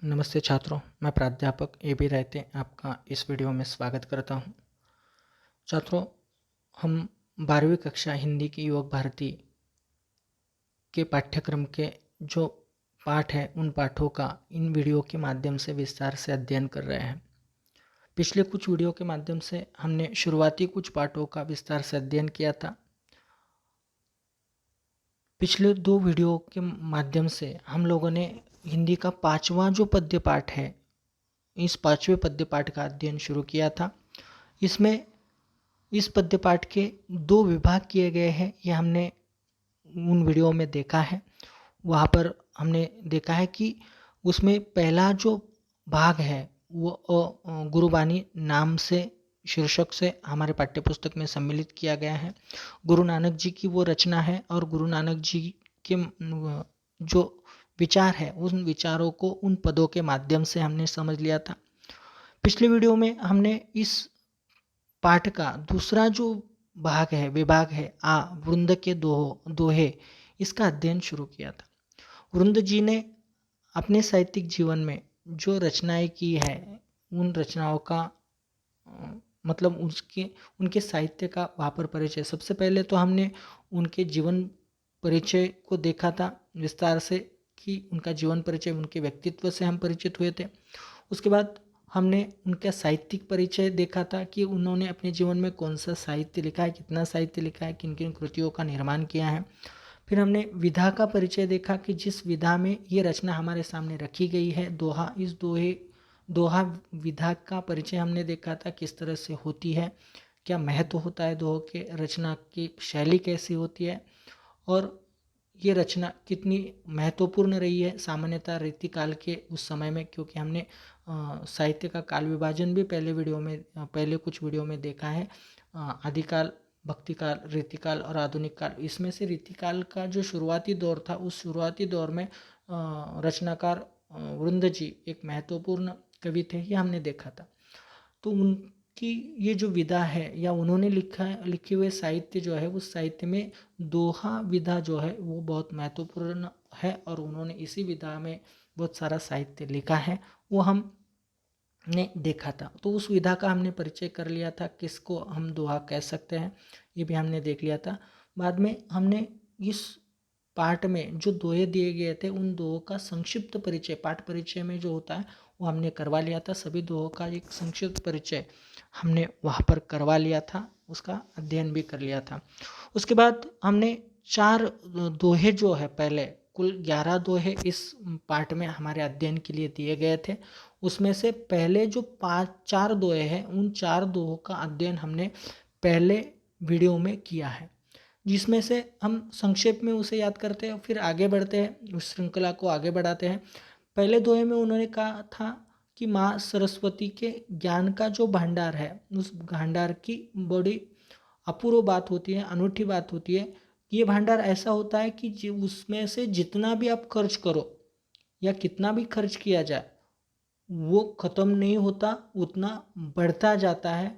नमस्ते छात्रों, मैं प्राध्यापक ए बी रहते आपका इस वीडियो में स्वागत करता हूं। छात्रों, हम 12वीं कक्षा हिंदी की युवक भारती के पाठ्यक्रम के जो पाठ हैं उन पाठों का इन वीडियो के माध्यम से विस्तार से अध्ययन कर रहे हैं। पिछले कुछ वीडियो के माध्यम से हमने शुरुआती कुछ पाठों का विस्तार से अध्ययन किया था। पिछले 2 वीडियो के माध्यम से हम लोगों ने हिंदी का 5वां जो पद्य पाठ है, इस 5वें पद्य पाठ का अध्ययन शुरू किया था। इसमें इस पद्य पाठ के 2 विभाग किए गए हैं, ये हमने उन वीडियो में देखा है। वहाँ पर हमने देखा है कि उसमें पहला जो भाग है वो गुरुबानी नाम से शीर्षक से हमारे पाठ्यपुस्तक में सम्मिलित किया गया है। गुरु नानक जी की वो रचना है और गुरु नानक जी के जो विचार है उन विचारों को उन पदों के माध्यम से हमने समझ लिया था। पिछले वीडियो में हमने इस पाठ का दूसरा जो भाग है, विभाग है वृंद के दोहे, इसका अध्ययन शुरू किया था। वृंद जी ने अपने साहित्यिक जीवन में जो रचनाएं की है उन रचनाओं का मतलब उनके साहित्य का वहाँ पर परिचय। सबसे पहले तो हमने उनके जीवन परिचय को देखा था विस्तार से कि उनका जीवन परिचय, उनके व्यक्तित्व से हम परिचित हुए थे। उसके बाद हमने उनका साहित्यिक परिचय देखा था कि उन्होंने अपने जीवन में कौन सा साहित्य लिखा है, कितना साहित्य लिखा है, किन किन कृतियों का निर्माण किया है। फिर हमने विधा का परिचय देखा कि जिस विधा में ये रचना हमारे सामने रखी गई है, दोहा, इस दोहा विधा का परिचय हमने देखा था, किस तरह से होती है, क्या महत्व होता है दोहे के, रचना की शैली कैसी होती है और ये रचना कितनी महत्वपूर्ण रही है सामान्यतः रीतिकाल के उस समय में। क्योंकि हमने साहित्य का काल विभाजन भी पहले कुछ वीडियो में देखा है। आदिकाल, भक्तिकाल, रीतिकाल और आधुनिक काल। इसमें से रीतिकाल का जो शुरुआती दौर था, उस शुरुआती दौर में रचनाकार वृंद जी एक महत्वपूर्ण कवि थे, ये हमने देखा था। तो उनकी ये जो विधा है या उन्होंने लिखे हुए साहित्य जो है, उस साहित्य में दोहा विधा जो है वो बहुत महत्वपूर्ण है और उन्होंने इसी विधा में बहुत सारा साहित्य लिखा है, वो हमने देखा था। तो उस विधा का हमने परिचय कर लिया था, किसको हम दोहा कह सकते हैं ये भी हमने देख लिया था। बाद में हमने इस पाठ में जो दोहे दिए गए थे उन दोहों का संक्षिप्त परिचय, पाठ परिचय में जो होता है वो हमने करवा लिया था। सभी दोहों का एक संक्षिप्त परिचय हमने वहाँ पर करवा लिया था, उसका अध्ययन भी कर लिया था। उसके बाद हमने 4 दोहे जो है, पहले कुल 11 दोहे इस पाठ में हमारे अध्ययन के लिए दिए गए थे। उसमें से पहले जो 4 दोहे हैं उन 4 दोहों का अध्ययन हमने पहले वीडियो में किया है, जिसमें से हम संक्षेप में उसे याद करते हैं, फिर आगे बढ़ते हैं, उस श्रृंखला को आगे बढ़ाते हैं। पहले दोहे में उन्होंने कहा था कि माँ सरस्वती के ज्ञान का जो भंडार है, उस भंडार की बड़ी अपूर्व बात होती है, अनूठी बात होती है। ये भंडार ऐसा होता है कि उसमें से जितना भी आप खर्च करो या कितना भी खर्च किया जाए वो ख़त्म नहीं होता, उतना बढ़ता जाता है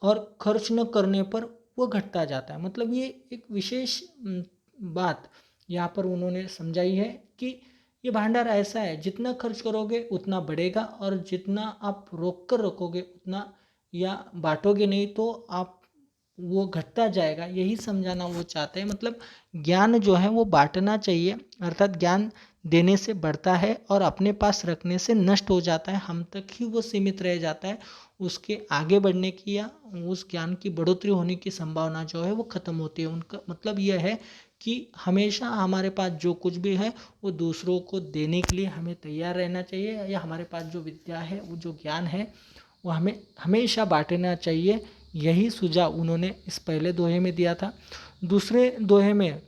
और खर्च न करने पर वो घटता जाता है। मतलब ये एक विशेष बात यहाँ पर उन्होंने समझाई है कि ये भंडार ऐसा है, जितना खर्च करोगे उतना बढ़ेगा और जितना आप रोक कर रखोगे उतना या बांटोगे नहीं तो आप वो घटता जाएगा। यही समझाना वो चाहते हैं। मतलब ज्ञान जो है वो बांटना चाहिए, अर्थात ज्ञान देने से बढ़ता है और अपने पास रखने से नष्ट हो जाता है, हम तक ही वो सीमित रह जाता है। उसके आगे बढ़ने की या उस ज्ञान की बढ़ोतरी होने की संभावना जो है वो ख़त्म होती है। उनका मतलब यह है कि हमेशा हमारे पास जो कुछ भी है वो दूसरों को देने के लिए हमें तैयार रहना चाहिए, या हमारे पास जो विद्या है, वो जो ज्ञान है वो हमें हमेशा बांटना चाहिए। यही सुझाव उन्होंने इस पहले दोहे में दिया था। दूसरे दोहे में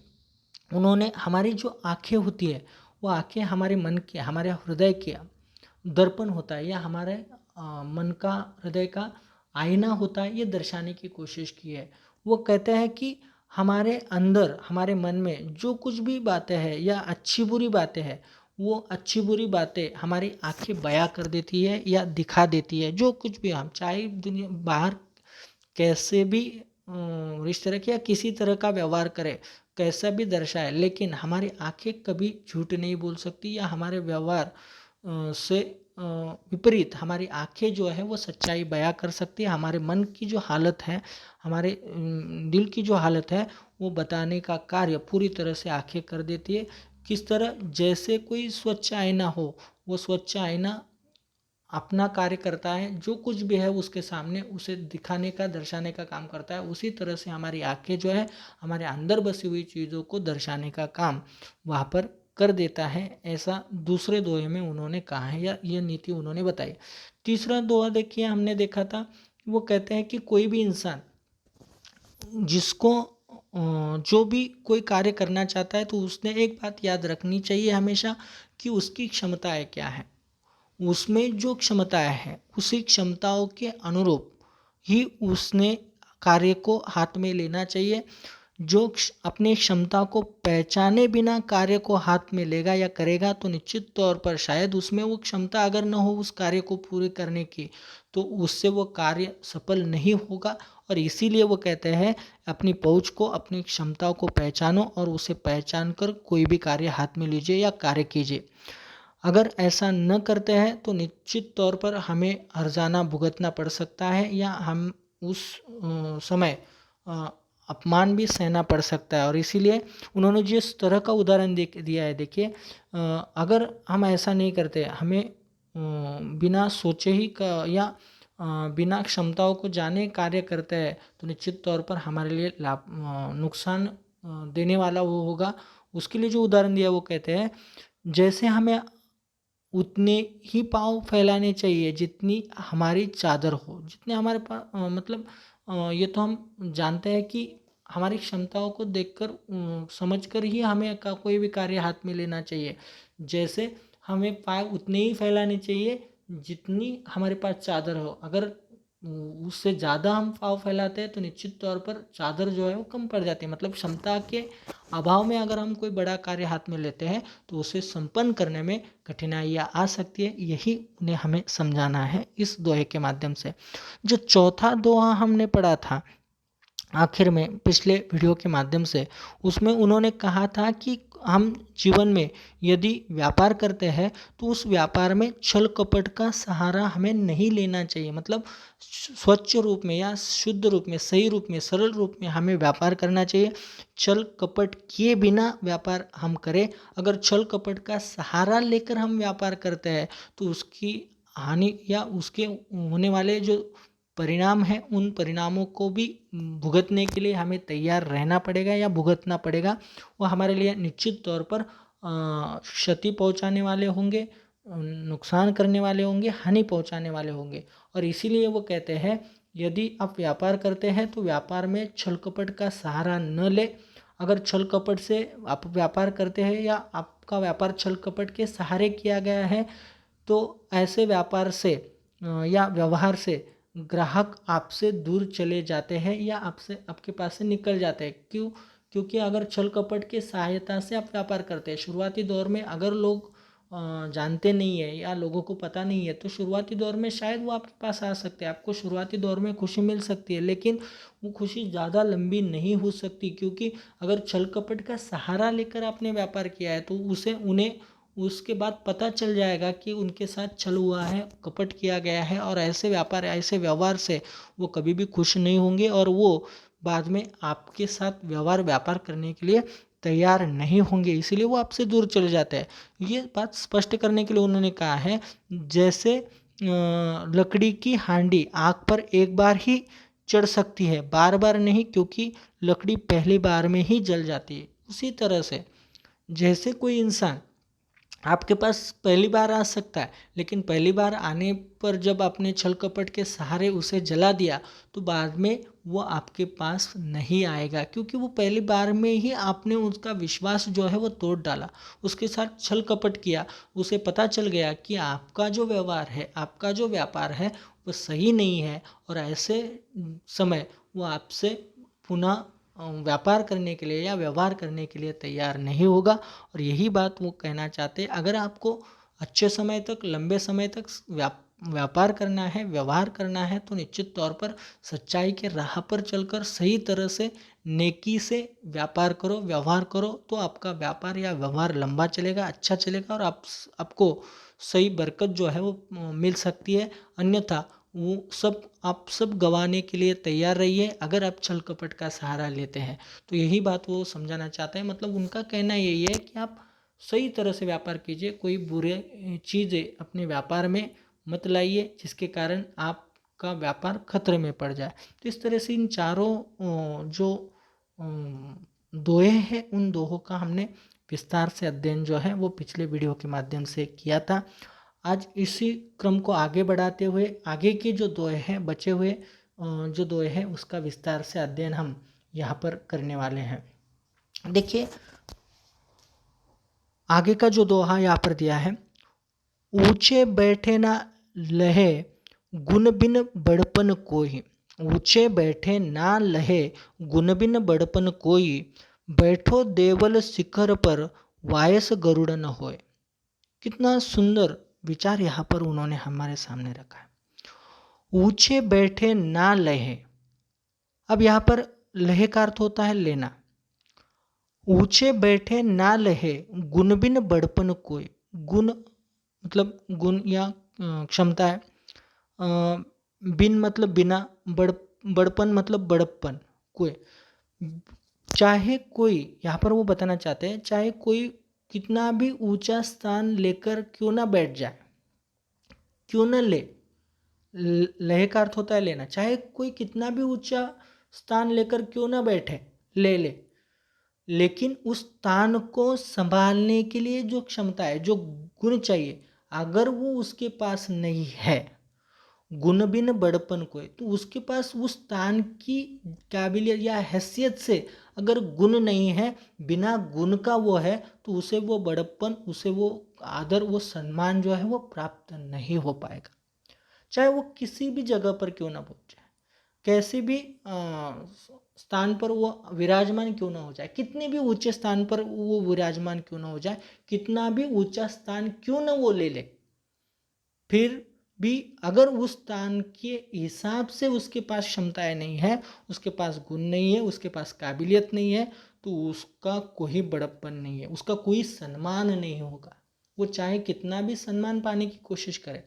उन्होंने हमारी जो आँखें होती है वो आँखें हमारे मन के, हमारे हृदय के दर्पण होता है या हमारे मन का, हृदय का आईना होता है, ये दर्शाने की कोशिश की है। वो कहते हैं कि हमारे अंदर, हमारे मन में जो कुछ भी बातें हैं या अच्छी बुरी बातें हैं, वो अच्छी बुरी बातें हमारी आंखें बयां कर देती है या दिखा देती है। जो कुछ भी हम चाहे दुनिया बाहर कैसे भी इस तरह के या किसी तरह का व्यवहार करे, कैसा भी दर्शाए, लेकिन हमारी आंखें कभी झूठ नहीं बोल सकती या हमारे व्यवहार से विपरीत हमारी आंखें जो है वो सच्चाई बयां कर सकती है। हमारे मन की जो हालत है, हमारे दिल की जो हालत है, वो बताने का कार्य पूरी तरह से आंखें कर देती है। किस तरह? जैसे कोई स्वच्छ आईना हो, वो स्वच्छ आईना अपना कार्य करता है, जो कुछ भी है उसके सामने उसे दिखाने का, दर्शाने का काम करता है। उसी तरह से हमारी आंखें जो है हमारे अंदर बसी हुई चीज़ों को दर्शाने का काम वहाँ पर कर देता है। ऐसा दूसरे दोहे में उन्होंने कहा है, या ये नीति उन्होंने बताई। तीसरा दोहा देखिए, हमने देखा था, वो कहते हैं कि कोई भी इंसान जिसको जो भी कोई कार्य करना चाहता है, तो उसने एक बात याद रखनी चाहिए हमेशा, कि उसकी क्षमताएं क्या है। उसमें जो क्षमताएं हैं, उसी क्षमताओं के अनुरूप ही उसने कार्य को हाथ में लेना चाहिए। जो अपनी क्षमता को पहचाने बिना कार्य को हाथ में लेगा या करेगा, तो निश्चित तौर पर शायद उसमें वो क्षमता अगर न हो उस कार्य को पूरे करने की, तो उससे वो कार्य सफल नहीं होगा। और इसीलिए वो कहते हैं, अपनी पहुंच को, अपनी क्षमताओं को पहचानो और उसे पहचान कर कोई भी कार्य हाथ में लीजिए या कार्य कीजिए। अगर ऐसा न करते हैं तो निश्चित तौर पर हमें हर्जाना भुगतना पड़ सकता है, या हम उस समय अ, अपमान भी सहना पड़ सकता है। और इसीलिए उन्होंने जिस तरह का उदाहरण दिया है, देखिए, अगर हम ऐसा नहीं करते, हमें बिना सोचे ही या बिना क्षमताओं को जाने कार्य करते हैं, तो निश्चित तौर पर हमारे लिए लाभ नुकसान देने वाला वो होगा। उसके लिए जो उदाहरण दिया, वो कहते हैं, जैसे हमें उतने ही पाँव फैलाने चाहिए जितनी हमारी चादर हो, जितने हमारे पास, मतलब ये तो हम जानते हैं कि हमारी क्षमताओं को देखकर, समझकर ही हमें कोई भी कार्य हाथ में लेना चाहिए। जैसे हमें पाँव उतने ही फैलाने चाहिए जितनी हमारे पास चादर हो। अगर उससे ज़्यादा हम पाँव फैलाते हैं, तो निश्चित तौर पर चादर जो है वो कम पड़ जाती है। मतलब क्षमता के अभाव में अगर हम कोई बड़ा कार्य हाथ में लेते हैं, तो उसे संपन्न करने में कठिनाइयाँ आ सकती है। यही उन्हें हमें समझाना है इस दोहे के माध्यम से। जो चौथा दोहा हमने पढ़ा था आखिर में पिछले वीडियो के माध्यम से, उसमें उन्होंने कहा था कि हम जीवन में यदि व्यापार करते हैं, तो उस व्यापार में छल कपट का सहारा हमें नहीं लेना चाहिए। मतलब स्वच्छ रूप में या शुद्ध रूप में, सही रूप में, सरल रूप में हमें व्यापार करना चाहिए। छल कपट किए बिना व्यापार हम करें। अगर छल कपट का सहारा लेकर हम व्यापार करते हैं, तो उसकी हानि या उसके होने वाले जो परिणाम है, उन परिणामों को भी भुगतने के लिए हमें तैयार रहना पड़ेगा या भुगतना पड़ेगा। वो हमारे लिए निश्चित तौर पर क्षति पहुंचाने वाले होंगे, नुकसान करने वाले होंगे, हानि पहुंचाने वाले होंगे। और इसीलिए वो कहते हैं, यदि आप व्यापार करते हैं, तो व्यापार में छल कपट का सहारा न ले। अगर छल कपट से आप व्यापार करते हैं, या आपका व्यापार छल कपट के सहारे किया गया है, तो ऐसे व्यापार से या व्यवहार से ग्राहक आपसे दूर चले जाते हैं, या आपसे, आपके पास से निकल जाते हैं। क्यों? क्योंकि अगर छल कपट की सहायता से आप व्यापार करते हैं, शुरुआती दौर में अगर लोग जानते नहीं है या लोगों को पता नहीं है, तो शुरुआती दौर में शायद वो आपके पास आ सकते हैं, आपको शुरुआती दौर में खुशी मिल सकती है, लेकिन वो खुशी ज़्यादा लंबी नहीं हो सकती। क्योंकि अगर छल कपट का सहारा लेकर आपने व्यापार किया है, तो उन्हें उसके बाद पता चल जाएगा कि उनके साथ छल हुआ है, कपट किया गया है, और ऐसे व्यापार, ऐसे व्यवहार से वो कभी भी खुश नहीं होंगे, और वो बाद में आपके साथ व्यापार करने के लिए तैयार नहीं होंगे। इसीलिए वो आपसे दूर चले जाते हैं। ये बात स्पष्ट करने के लिए उन्होंने कहा है, जैसे लकड़ी की हांडी आग पर एक बार ही चढ़ सकती है, बार बार नहीं, क्योंकि लकड़ी पहली बार में ही जल जाती है। उसी तरह से जैसे कोई इंसान आपके पास पहली बार आ सकता है, लेकिन पहली बार आने पर जब आपने छल कपट के सहारे उसे जला दिया, तो बाद में वो आपके पास नहीं आएगा, क्योंकि वो पहली बार में ही आपने उसका विश्वास जो है वो तोड़ डाला, उसके साथ छल कपट किया। उसे पता चल गया कि आपका जो व्यवहार है, आपका जो व्यापार है, वो सही नहीं है, और ऐसे समय वो आपसे पुनः व्यापार करने के लिए या व्यवहार करने के लिए तैयार नहीं होगा। और यही बात वो कहना चाहते हैं, अगर आपको अच्छे समय तक, लंबे समय तक व्यापार करना है, व्यवहार करना है, तो निश्चित तौर पर सच्चाई के राह पर चलकर सही तरह से, नेकी से व्यापार करो, व्यवहार करो, तो आपका व्यापार या व्यवहार लंबा चलेगा, अच्छा चलेगा, और आपको सही बरकत जो है वो मिल सकती है। अन्यथा वो सब आप सब गंवाने के लिए तैयार रहिए अगर आप छल कपट का सहारा लेते हैं। तो यही बात वो समझाना चाहते हैं। मतलब उनका कहना यही है कि आप सही तरह से व्यापार कीजिए, कोई बुरे चीज़ें अपने व्यापार में मत लाइए जिसके कारण आपका व्यापार खतरे में पड़ जाए। तो इस तरह से इन चारों जो दोहे हैं उन दोहों का हमने विस्तार से अध्ययन जो है वो पिछले वीडियो के माध्यम से किया था। आज इसी क्रम को आगे बढ़ाते हुए आगे के जो दोहे हैं, बचे हुए जो दोहे हैं, उसका विस्तार से अध्ययन हम यहाँ पर करने वाले हैं। देखिए आगे का जो दोहा यहाँ पर दिया है, ऊंचे बैठे ना लहे गुण बिन बड़पन कोई। ऊंचे बैठे ना लहे गुण बिन बड़पन कोई, बैठो देवल शिखर पर वायस गरुड़ न होए। कितना सुंदर विचार यहाँ पर उन्होंने हमारे सामने रखा है। ऊंचे बैठे ना लहे, अब यहाँ पर लहे का अर्थ होता है लेना। ऊंचे बैठे ना लहे गुण बिन बड़पन कोई। गुण मतलब गुण या क्षमता है। बिन मतलब बिना, बड़पन मतलब बड़प्पन। कोई, चाहे कोई, यहाँ पर वो बताना चाहते हैं चाहे कोई कितना भी ऊंचा स्थान लेकर क्यों ना बैठ जाए, क्यों ना ले, लहे का अर्थ होता है लेना। चाहे कोई कितना भी ऊंचा स्थान लेकर क्यों ना बैठे, ले, लेकिन उस स्थान को संभालने के लिए जो क्षमता है, जो गुण चाहिए, अगर वो उसके पास नहीं है, गुण बिन बड़पन कोई, तो उसके पास उस स्थान की काबिलियत या हैसियत से अगर गुण नहीं है, बिना गुण का वो है, तो उसे वो बड़प्पन, उसे वो आदर, वो सम्मान जो है वो प्राप्त नहीं हो पाएगा। चाहे वो किसी भी जगह पर क्यों ना पहुंच जाए, कैसे भी स्थान पर वो विराजमान क्यों ना हो जाए, कितने भी ऊंचे स्थान पर वो विराजमान क्यों ना हो जाए, कितना भी ऊंचा स्थान क्यों ना वो ले ले, फिर भी अगर उस स्थान के हिसाब से उसके पास क्षमताएं नहीं है, उसके पास गुण नहीं है, उसके पास काबिलियत नहीं है, तो उसका कोई बड़प्पन नहीं है, उसका कोई सम्मान नहीं होगा। वो चाहे कितना भी सम्मान पाने की कोशिश करे,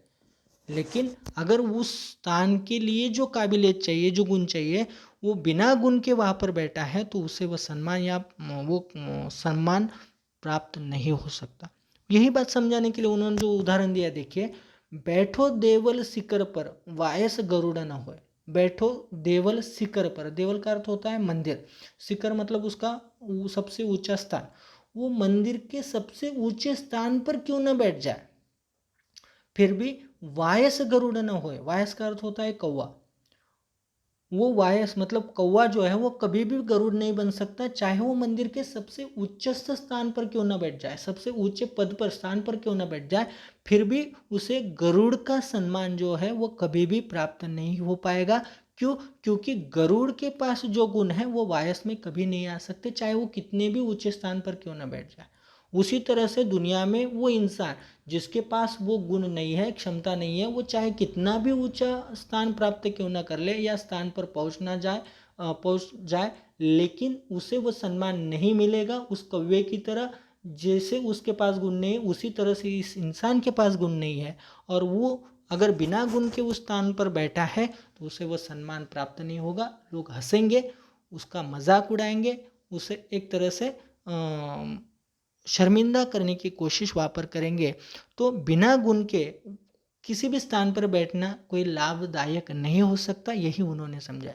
लेकिन अगर उस स्थान के लिए जो काबिलियत चाहिए, जो गुण चाहिए, वो बिना गुण के वहाँ पर बैठा है, तो उसे वह सम्मान या वो सम्मान प्राप्त नहीं हो सकता। यही बात समझाने के लिए उन्होंने जो उदाहरण दिया, देखिए, बैठो देवल शिखर पर वायस गरुड़ न होए। बैठो देवल शिखर पर, देवल का अर्थ होता है मंदिर, शिखर मतलब उसका सबसे ऊंचा स्थान, वो मंदिर के सबसे ऊंचे स्थान पर क्यों न बैठ जाए, फिर भी वायस गरुड़ न होए। वायस का अर्थ होता है कौवा। वो वायस मतलब कौवा जो है वो कभी भी गरुड़ नहीं बन सकता, चाहे वो मंदिर के सबसे उच्चस्थ स्थान पर क्यों ना बैठ जाए, सबसे ऊंचे पद पर, स्थान पर क्यों ना बैठ जाए, फिर भी उसे गरुड़ का सम्मान जो है वो कभी भी प्राप्त नहीं हो पाएगा। क्यों? क्योंकि गरुड़ के पास जो गुण है वो वायस में कभी नहीं आ सकते, चाहे वो कितने भी ऊंचे स्थान पर क्यों ना बैठ जाए। उसी तरह से दुनिया में वो इंसान जिसके पास वो गुण नहीं है, क्षमता नहीं है, वो चाहे कितना भी ऊंचा स्थान प्राप्त क्यों ना कर ले या स्थान पर पहुंच जाए, लेकिन उसे वो सम्मान नहीं मिलेगा। उस कौवे की तरह, जैसे उसके पास गुण नहीं है, उसी तरह से इस इंसान के पास गुण नहीं है, और वो अगर बिना गुण के उस स्थान पर बैठा है, तो उसे वो सम्मान प्राप्त नहीं होगा। लोग हंसेंगे, उसका मजाक उड़ाएंगे, उसे एक तरह से शर्मिंदा करने की कोशिश वहाँ पर करेंगे। तो बिना गुण के किसी भी स्थान पर बैठना कोई लाभदायक नहीं हो सकता, यही उन्होंने समझाया।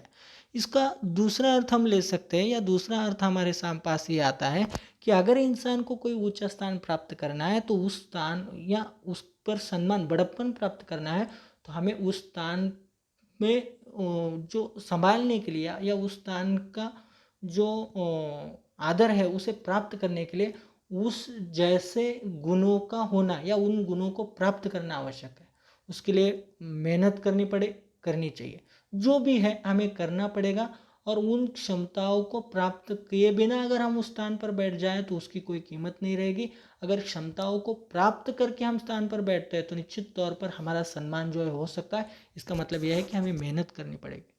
इसका दूसरा अर्थ हम ले सकते हैं, या दूसरा अर्थ हमारे पास ये आता है कि अगर इंसान को कोई ऊंचा स्थान प्राप्त करना है, तो उस स्थान या उस पर सम्मान, बड़प्पन प्राप्त करना है, तो हमें उस स्थान में जो संभालने के लिए या उस स्थान का जो आदर है उसे प्राप्त करने के लिए उस जैसे गुणों का होना या उन गुणों को प्राप्त करना आवश्यक है। उसके लिए मेहनत करनी चाहिए, जो भी है हमें करना पड़ेगा। और उन क्षमताओं को प्राप्त किए बिना अगर हम उस स्थान पर बैठ जाएं तो उसकी कोई कीमत नहीं रहेगी। अगर क्षमताओं को प्राप्त करके हम स्थान पर बैठते हैं तो निश्चित तौर पर हमारा सम्मान जो है हो सकता है। इसका मतलब यह है कि हमें मेहनत करनी पड़ेगी।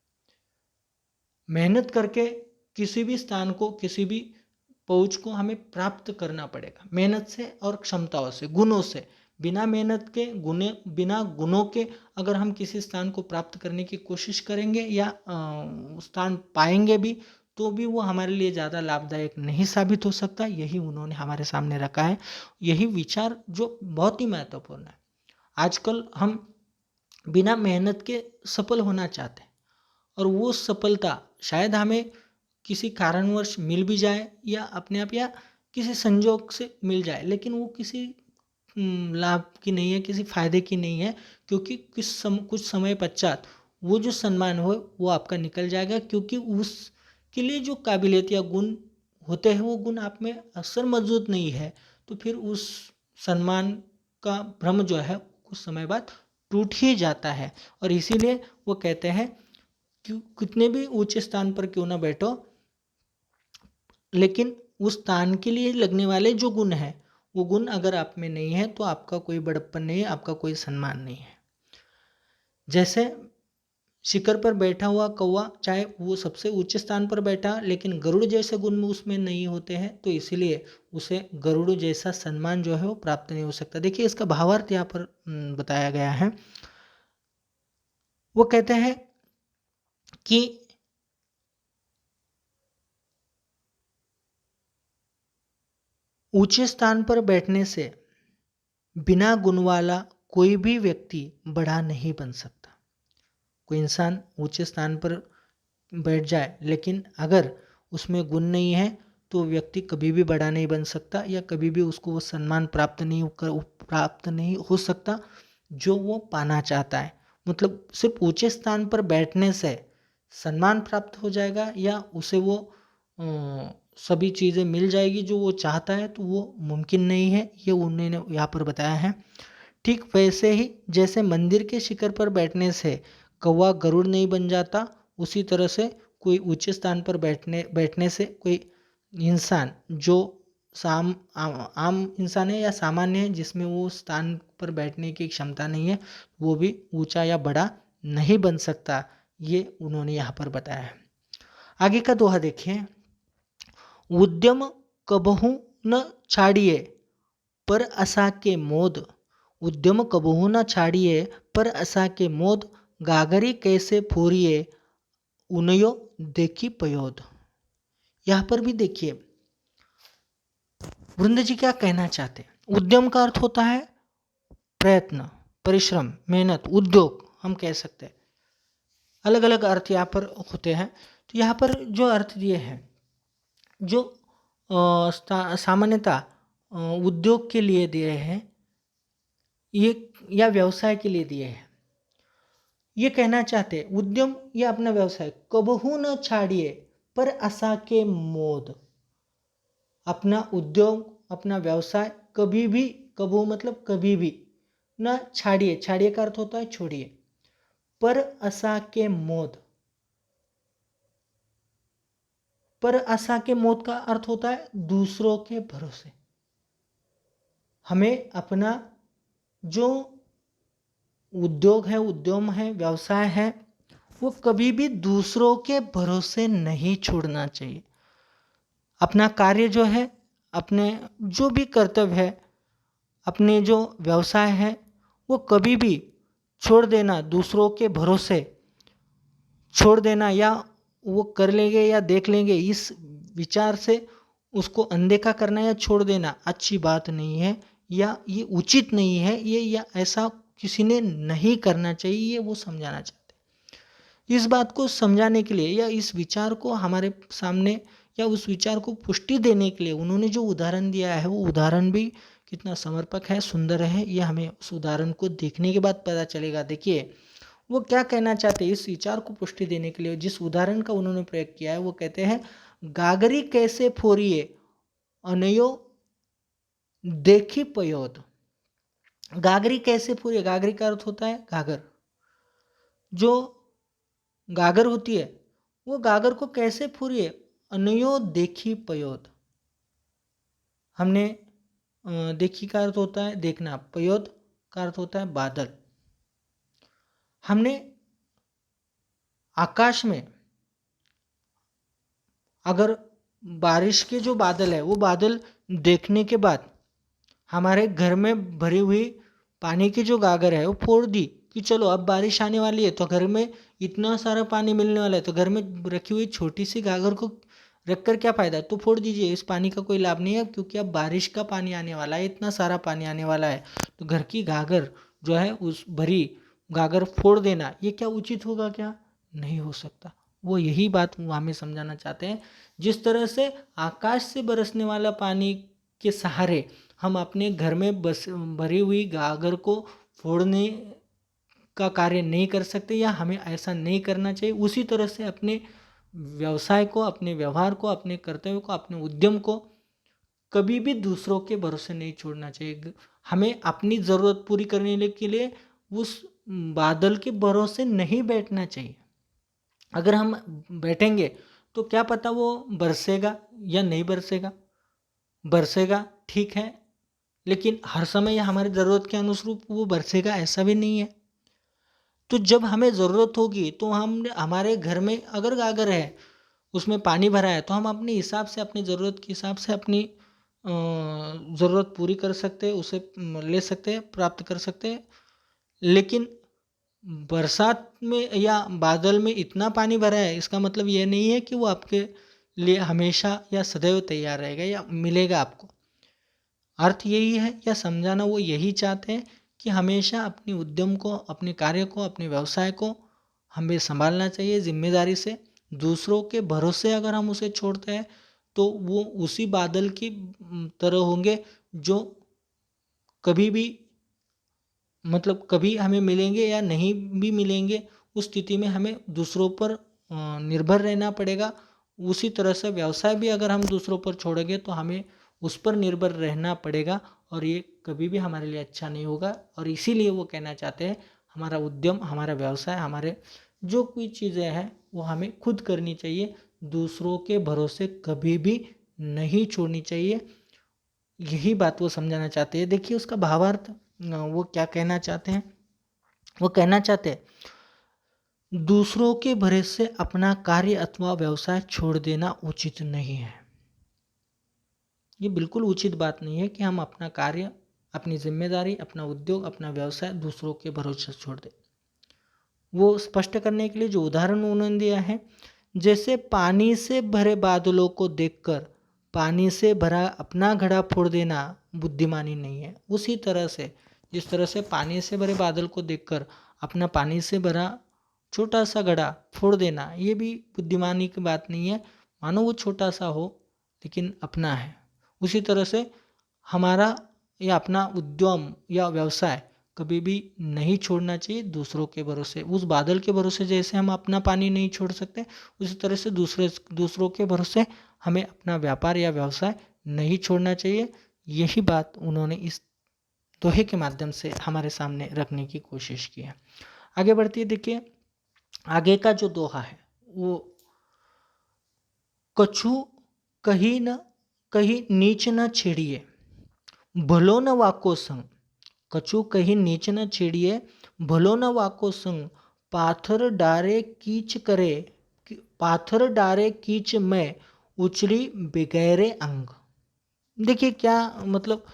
मेहनत करके किसी भी स्थान को, किसी भी पहुंच को हमें प्राप्त करना पड़ेगा, मेहनत से और क्षमताओं से, गुणों से। बिना मेहनत के बिना गुणों के अगर हम किसी स्थान को प्राप्त करने की कोशिश करेंगे या स्थान पाएंगे भी, तो भी वो हमारे लिए ज़्यादा लाभदायक नहीं साबित हो सकता। यही उन्होंने हमारे सामने रखा है, यही विचार जो बहुत ही महत्वपूर्ण है। आजकल हम बिना मेहनत के सफल होना चाहते हैं, और वो सफलता शायद हमें किसी कारणवश मिल भी जाए या अपने आप या किसी संजोग से मिल जाए, लेकिन वो किसी लाभ की नहीं है, किसी फायदे की नहीं है, क्योंकि कुछ समय पश्चात वो जो सम्मान हो वो आपका निकल जाएगा, क्योंकि उसके लिए जो काबिलियत या गुण होते हैं वो गुण आप में अक्सर मौजूद नहीं है। तो फिर उस सम्मान का भ्रम जो है कुछ समय बाद टूट ही जाता है। और इसीलिए वो कहते हैं कि कितने भी ऊंचे स्थान पर क्यों ना बैठो, लेकिन उस स्थान के लिए लगने वाले जो गुण हैं, वो गुण अगर आप में नहीं है तो आपका कोई बड़प्पन नहीं है, आपका कोई सम्मान नहीं है। जैसे शिखर पर बैठा हुआ कौवा, चाहे वो सबसे ऊंचे स्थान पर बैठा, लेकिन गरुड़ जैसे गुण उसमें नहीं होते हैं, तो इसीलिए उसे गरुड़ जैसा सम्मान जो है वो प्राप्त नहीं हो सकता। देखिए इसका भावार्थ यहाँ पर बताया गया है। वो कहते हैं कि ऊंचे स्थान पर बैठने से बिना गुण वाला कोई भी व्यक्ति बड़ा नहीं बन सकता। कोई इंसान ऊंचे स्थान पर बैठ जाए, लेकिन अगर उसमें गुण नहीं है तो व्यक्ति कभी भी बड़ा नहीं बन सकता, या कभी भी उसको वो सम्मान प्राप्त नहीं हो सकता जो वो पाना चाहता है। मतलब सिर्फ ऊंचे स्थान पर बैठने से सम्मान प्राप्त हो जाएगा या उसे वो सभी चीज़ें मिल जाएगी जो वो चाहता है, तो वो मुमकिन नहीं है, ये उन्होंने यहाँ पर बताया है। ठीक वैसे ही जैसे मंदिर के शिखर पर बैठने से कौवा गरुड़ नहीं बन जाता, उसी तरह से कोई ऊंचे स्थान पर बैठने से कोई इंसान जो आम इंसान है या सामान्य है, जिसमें वो स्थान पर बैठने की क्षमता नहीं है, वो भी ऊंचा या बड़ा नहीं बन सकता। ये उन्होंने यहाँ पर बताया है। आगे का दोहा देखिए। उद्यम कबहू न छाड़िए पर असा के मोद, उद्यम कबहू न छाड़िए पर असा के मोद, गागरी कैसे फोरिए उनयो देखी पयोद। यहाँ पर भी देखिए वृंद जी क्या कहना चाहते हैं। उद्यम का अर्थ होता है प्रयत्न, परिश्रम, मेहनत, उद्योग हम कह सकते हैं। अलग अलग अर्थ यहाँ पर होते हैं। तो यहाँ पर जो अर्थ दिए हैं, जो सामान्यतः उद्योग के लिए दिए हैं ये, या व्यवसाय के लिए दिए हैं। ये कहना चाहते हैं उद्यम या अपना व्यवसाय कबहू न छाड़िए पर आशा के मोद। अपना उद्योग, अपना व्यवसाय कभी भी, कबहू मतलब कभी भी, न छाड़िए, छाड़िए का अर्थ होता है छोड़िए, पर आशा के मोद, पर आशा के मोद का अर्थ होता है दूसरों के भरोसे। हमें अपना जो उद्योग है, उद्यम है, व्यवसाय है, वो कभी भी दूसरों के भरोसे नहीं छोड़ना चाहिए। अपना कार्य जो है, अपने जो भी कर्तव्य है, अपने जो व्यवसाय है, वो कभी भी छोड़ देना, दूसरों के भरोसे छोड़ देना, या वो कर लेंगे या देख लेंगे इस विचार से उसको अनदेखा करना या छोड़ देना अच्छी बात नहीं है, या ये उचित नहीं है, ये या ऐसा किसी ने नहीं करना चाहिए, ये वो समझाना चाहते हैं। इस बात को समझाने के लिए या इस विचार को हमारे सामने या उस विचार को पुष्टि देने के लिए उन्होंने जो उदाहरण दिया है, वो उदाहरण भी कितना समर्पक है, सुंदर है, ये हमें उस उदाहरण को देखने के बाद पता चलेगा। देखिए वो क्या कहना चाहते हैं, इस विचार को पुष्टि देने के लिए जिस उदाहरण का उन्होंने प्रयोग किया है, वो कहते हैं गागरी कैसे फोरिए अनयो देखी पयोद। गागरी कैसे फोरिए, गागरी का अर्थ होता है गागर। जो गागर होती है वो गागर को कैसे फोरिए अनयो देखी पयोद। हमने देखी का अर्थ होता है देखना, पयोद का अर्थ होता है बादल। हमने आकाश में अगर बारिश के जो बादल है वो बादल देखने के बाद हमारे घर में भरी हुई पानी की जो गागर है वो फोड़ दी कि चलो अब बारिश आने वाली है तो घर में इतना सारा पानी मिलने वाला है, तो घर में रखी हुई छोटी सी गागर को रख कर क्या फ़ायदा, तो फोड़ दीजिए, इस पानी का कोई लाभ नहीं है क्योंकि अब बारिश का पानी आने वाला है, इतना सारा पानी आने वाला है, तो घर की गागर जो है उस भरी गागर फोड़ देना ये क्या उचित होगा, क्या नहीं हो सकता। वो यही बात वो हमें समझाना चाहते हैं। जिस तरह से आकाश से बरसने वाला पानी के सहारे हम अपने घर में बस भरी हुई गागर को फोड़ने का कार्य नहीं कर सकते या हमें ऐसा नहीं करना चाहिए, उसी तरह से अपने व्यवसाय को, अपने व्यवहार को, अपने कर्तव्य को, अपने उद्यम को कभी भी दूसरों के भरोसे नहीं छोड़ना चाहिए। हमें अपनी ज़रूरत पूरी करने के लिए उस बादल के भरोसे नहीं बैठना चाहिए। अगर हम बैठेंगे तो क्या पता वो बरसेगा या नहीं बरसेगा, बरसेगा ठीक है, लेकिन हर समय हमारी ज़रूरत के अनुरूप वो बरसेगा ऐसा भी नहीं है। तो जब हमें ज़रूरत होगी तो हम हमारे घर में अगर गागर है उसमें पानी भरा है तो हम अपने हिसाब से, अपनी ज़रूरत के हिसाब से अपनी ज़रूरत पूरी कर सकते हैं, उसे ले सकते हैं, प्राप्त कर सकते हैं। लेकिन बरसात में या बादल में इतना पानी भरा है इसका मतलब यह नहीं है कि वो आपके लिए हमेशा या सदैव तैयार रहेगा या मिलेगा आपको। अर्थ यही है या समझाना वो यही चाहते हैं कि हमेशा अपने उद्यम को, अपने कार्य को, अपने व्यवसाय को हमें संभालना चाहिए जिम्मेदारी से। दूसरों के भरोसे अगर हम उसे छोड़ते हैं तो वो उसी बादल की तरह होंगे जो कभी भी, मतलब कभी हमें मिलेंगे या नहीं भी मिलेंगे, उस स्थिति में हमें दूसरों पर निर्भर रहना पड़ेगा। उसी तरह से व्यवसाय भी अगर हम दूसरों पर छोड़ेंगे तो हमें उस पर निर्भर रहना पड़ेगा और ये कभी भी हमारे लिए अच्छा नहीं होगा। और इसीलिए वो कहना चाहते हैं हमारा उद्यम, हमारा व्यवसाय, हमारे जो कोई चीज़ें हैं वो हमें खुद करनी चाहिए, दूसरों के भरोसे कभी भी नहीं छोड़नी चाहिए। यही बात वो समझाना चाहते हैं। देखिए उसका भावार्थ वो क्या कहना चाहते हैं। वो कहना चाहते हैं दूसरों के भरोसे अपना कार्य अथवा व्यवसाय छोड़ देना उचित नहीं है। ये बिल्कुल उचित बात नहीं है कि हम अपना कार्य, अपनी जिम्मेदारी, अपना उद्योग, अपना व्यवसाय दूसरों के भरोसे छोड़ दें। वो स्पष्ट करने के लिए जो उदाहरण उन्होंने दिया है, जैसे पानी से भरे बादलों को देखकर पानी से भरा अपना घड़ा फोड़ देना बुद्धिमानी नहीं है, उसी तरह से जिस तरह से पानी से भरे बादल को देखकर अपना पानी से भरा छोटा सा घड़ा फोड़ देना ये भी बुद्धिमानी की बात नहीं है, मानो वो छोटा सा हो लेकिन अपना है। उसी तरह से हमारा या अपना उद्यम या व्यवसाय कभी भी नहीं छोड़ना चाहिए दूसरों के भरोसे। उस बादल के भरोसे जैसे हम अपना पानी नहीं छोड़ सकते, उसी तरह से दूसरों के भरोसे हमें अपना व्यापार या व्यवसाय नहीं छोड़ना चाहिए। यही बात उन्होंने इस दोहे के माध्यम से हमारे सामने रखने की कोशिश की है। आगे बढ़ती है, देखिए आगे का जो दोहा है वो, कछु कहीं न कहीं नीच न छेड़िए भलो न वाको संग, कछु कहीं नीच न छेड़िए भलो न वाको संग, पाथर डारे कीच करे, पाथर डारे कीच में उचड़ी बिगैरे अंग। देखिए क्या मतलब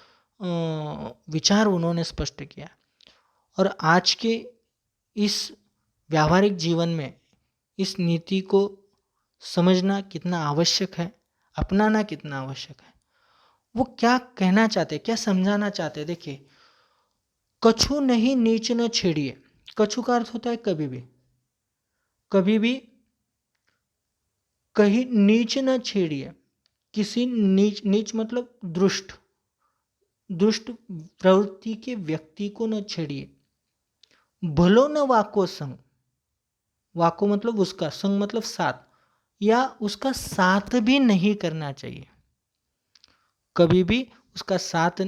विचार उन्होंने स्पष्ट किया। और आज के इस व्यावहारिक जीवन में इस नीति को समझना कितना आवश्यक है, अपनाना कितना आवश्यक है। वो क्या कहना चाहते, क्या समझाना चाहते, देखिए कछु नहीं नीच न छेड़िए। कछु का अर्थ होता है कभी भी, कभी भी कहीं नीच न छेड़िए, किसी नीच, नीच मतलब दुष्ट, दुष्ट प्रवृत्ति के व्यक्ति को न छेड़िए। भलो न वाको संग, वाको मतलब उसका, संग मतलब साथ, या उसका साथ भी नहीं करना चाहिए। कभी भी उसका साथ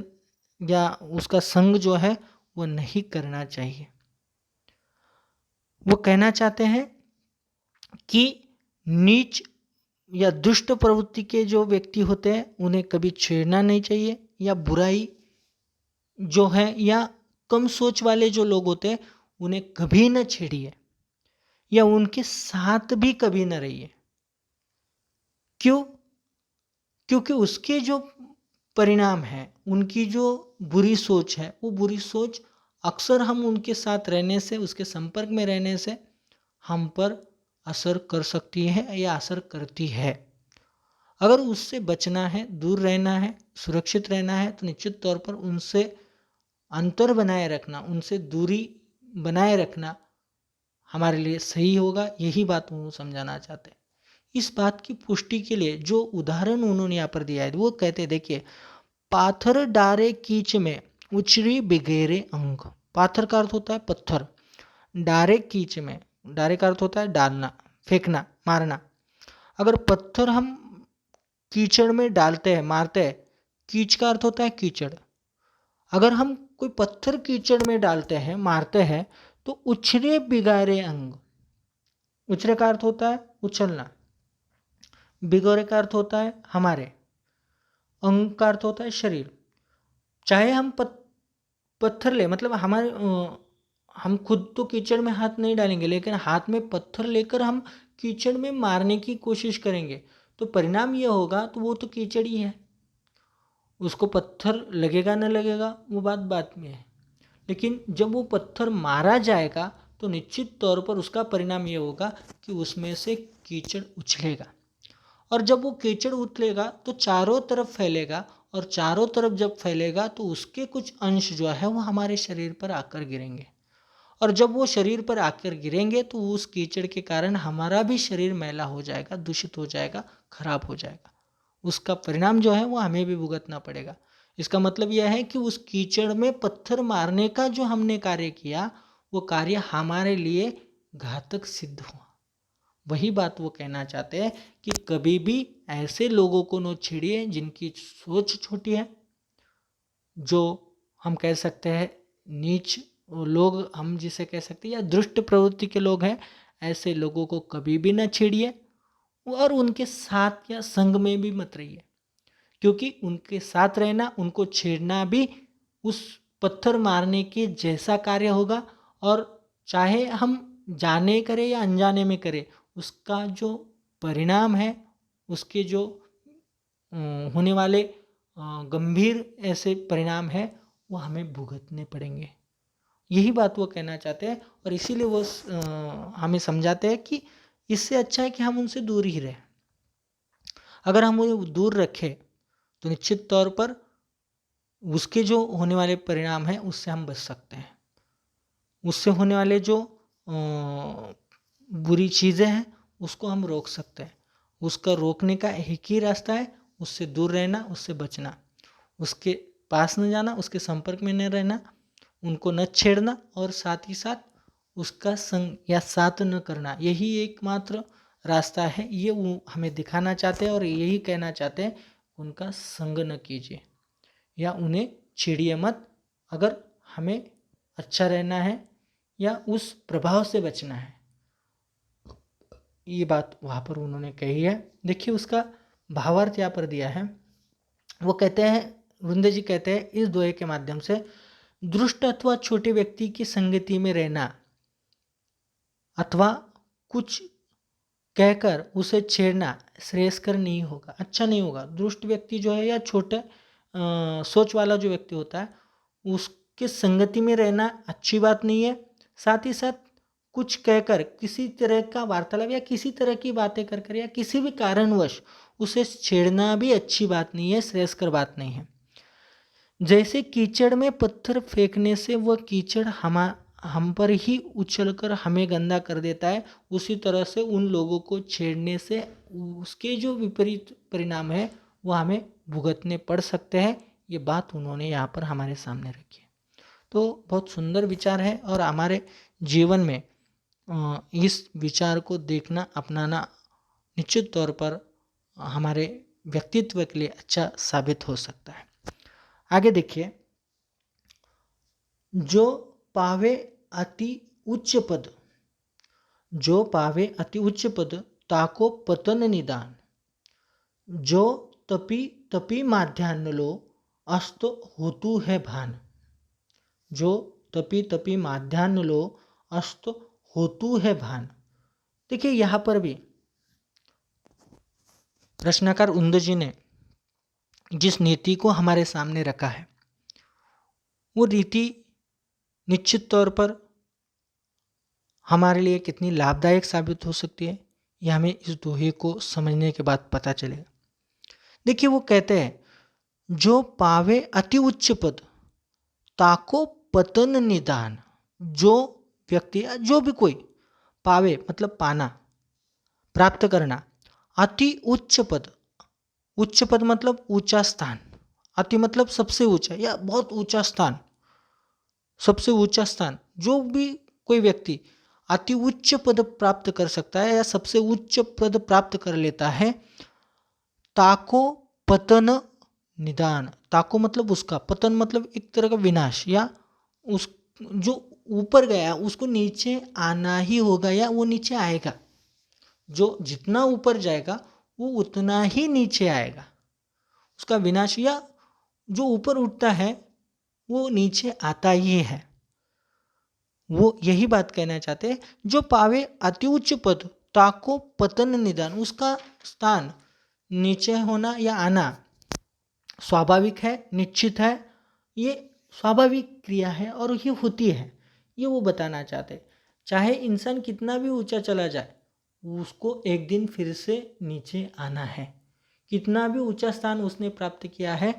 या उसका संग जो है वो नहीं करना चाहिए। वो कहना चाहते हैं कि नीच या दुष्ट प्रवृत्ति के जो व्यक्ति होते हैं उन्हें कभी छेड़ना नहीं चाहिए, या बुराई जो है या कम सोच वाले जो लोग होते हैं उन्हें कभी न छेड़िए या उनके साथ भी कभी न रहिए। क्यों? क्योंकि उसके जो परिणाम है, उनकी जो बुरी सोच है, वो बुरी सोच अक्सर हम उनके साथ रहने से, उसके संपर्क में रहने से हम पर असर कर सकती है या असर करती है। अगर उससे बचना है, दूर रहना है, सुरक्षित रहना है, तो निश्चित तौर पर उनसे अंतर बनाए रखना, उनसे दूरी बनाए रखना हमारे लिए सही होगा। यही बात वो समझाना चाहते हैं। इस बात की पुष्टि के लिए जो उदाहरण उन्होंने यहाँ पर दिया है वो कहते हैं, देखिए, पाथर डारे कीच में उचरी बिगेरे अंग। पाथर का अर्थ होता है पत्थर, डारे कीच में, डारे का अर्थ होता है डालना, फेंकना, मारना। अगर पत्थर हम कीचड़ में डालते हैं, मारते हैं, कीच का अर्थ होता है कीचड़। अगर हम कोई पत्थर कीचड़ में डालते हैं, मारते हैं, तो उछरे बिगारे अंग। उछरे का अर्थ होता है उछलना, बिगोरे का अर्थ होता है हमारे, अंग का अर्थ होता है शरीर। चाहे हम पत्थर ले, मतलब हमारे हम खुद तो कीचड़ में हाथ नहीं डालेंगे, लेकिन हाथ में पत्थर लेकर हम कीचड़ में मारने की कोशिश करेंगे, तो परिणाम ये होगा, तो वो तो कीचड़ ही है। उसको पत्थर लगेगा न लगेगा वो बात में है, लेकिन जब वो पत्थर मारा जाएगा तो निश्चित तौर पर उसका परिणाम ये होगा कि उसमें से कीचड़ उछलेगा। और जब वो कीचड़ उछलेगा तो चारों तरफ फैलेगा, और चारों तरफ जब फैलेगा तो उसके कुछ अंश जो है वो हमारे शरीर पर आकर गिरेंगे। और जब वो शरीर पर आकर गिरेंगे तो उस कीचड़ के कारण हमारा भी शरीर मैला हो जाएगा, दूषित हो जाएगा, खराब हो जाएगा। उसका परिणाम जो है वो हमें भी भुगतना पड़ेगा। इसका मतलब यह है कि उस कीचड़ में पत्थर मारने का जो हमने कार्य किया, वो कार्य हमारे लिए घातक सिद्ध हुआ। वही बात वो कहना चाहते हैं कि कभी भी ऐसे लोगों को न छेड़िए जिनकी सोच छोटी है, जो हम कह सकते हैं नीच लोग, हम जिसे कह सकते हैं, या दुष्ट प्रवृत्ति के लोग हैं। ऐसे लोगों को कभी भी न छेड़िए और उनके साथ या संग में भी मत रहिए, क्योंकि उनके साथ रहना, उनको छेड़ना भी उस पत्थर मारने के जैसा कार्य होगा। और चाहे हम जाने करें या अनजाने में करें, उसका जो परिणाम है, उसके जो होने वाले गंभीर ऐसे परिणाम है, वो हमें भुगतने पड़ेंगे। यही बात वो कहना चाहते हैं, और इसीलिए वो हमें समझाते हैं कि इससे अच्छा है कि हम उनसे दूर ही रहें। अगर हम उन्हें दूर रखें तो निश्चित तौर पर उसके जो होने वाले परिणाम हैं उससे हम बच सकते हैं। उससे होने वाले जो बुरी चीज़ें हैं उसको हम रोक सकते हैं। उसका रोकने का एक ही रास्ता है, उससे दूर रहना, उससे बचना, उसके पास न जाना, उसके संपर्क में न रहना, उनको न छेड़ना, और साथ ही साथ उसका संग या साथ न करना। यही एकमात्र रास्ता है। ये वो हमें दिखाना चाहते हैं और यही कहना चाहते हैं, उनका संग न कीजिए या उन्हें छेड़िए मत, अगर हमें अच्छा रहना है या उस प्रभाव से बचना है। ये बात वहाँ पर उन्होंने कही है। देखिए उसका भावार्थ यहाँ पर दिया है। वो कहते हैं, वृंदे जी कहते हैं, इस दोहे के माध्यम से दुष्ट अथवा छोटे व्यक्ति की संगति में रहना अथवा कुछ कहकर उसे छेड़ना श्रेयस्कर नहीं होगा, अच्छा नहीं होगा। दुष्ट व्यक्ति जो है या छोटे सोच वाला जो व्यक्ति होता है, उसके संगति में रहना अच्छी बात नहीं है। साथ ही साथ कुछ कहकर, किसी तरह का वार्तालाप या किसी तरह की बातें कर या किसी भी कारणवश उसे छेड़ना भी अच्छी बात नहीं है, श्रेयस्कर बात नहीं है। जैसे कीचड़ में पत्थर फेंकने से वह कीचड़ हम पर ही उछलकर हमें गंदा कर देता है, उसी तरह से उन लोगों को छेड़ने से उसके जो विपरीत परिणाम है वो हमें भुगतने पड़ सकते हैं। ये बात उन्होंने यहाँ पर हमारे सामने रखी है। तो बहुत सुंदर विचार है, और हमारे जीवन में इस विचार को देखना, अपनाना निश्चित तौर पर हमारे व्यक्तित्व के लिए अच्छा साबित हो सकता है। आगे देखिए, जो पावे अति उच्च पद, जो पावे अति उच्च पद ताको पतन निदान, जो तपी तपी माध्यान्ह लो अस्त होतु है भान, जो तपी तपी माध्यान्ह लो अस्त होतु है भान। देखिए यहाँ पर भी रचनाकार उंद जी ने जिस नीति को हमारे सामने रखा है, वो रीति निश्चित तौर पर हमारे लिए कितनी लाभदायक साबित हो सकती है, ये हमें इस दोहे को समझने के बाद पता चलेगा। देखिए वो कहते हैं, जो पावे अति उच्च पद ताको पतन निदान। जो व्यक्ति या जो भी कोई पावे मतलब पाना, प्राप्त करना, अति उच्च पद, उच्च पद मतलब ऊंचा स्थान, अति मतलब सबसे ऊंचा या बहुत ऊंचा स्थान, सबसे ऊंचा स्थान, जो भी कोई व्यक्ति अति उच्च पद प्राप्त कर सकता है या सबसे उच्च पद प्राप्त कर लेता है, ताको पतन निदान। ताको मतलब उसका, पतन मतलब एक तरह का विनाश, या उस जो ऊपर गया उसको नीचे आना ही होगा या वो नीचे आएगा। जो जितना ऊपर जाएगा वो उतना ही नीचे आएगा, उसका विनाश, या जो ऊपर उठता है वो नीचे आता ही है। वो यही बात कहना चाहते हैं, जो पावे अति उच्च पद ताको पतन निदान। उसका स्थान नीचे होना या आना स्वाभाविक है, निश्चित है, ये स्वाभाविक क्रिया है और ये होती है, ये वो बताना चाहते हैं। चाहे इंसान कितना भी ऊंचा चला जाए उसको एक दिन फिर से नीचे आना है। कितना भी ऊंचा स्थान उसने प्राप्त किया है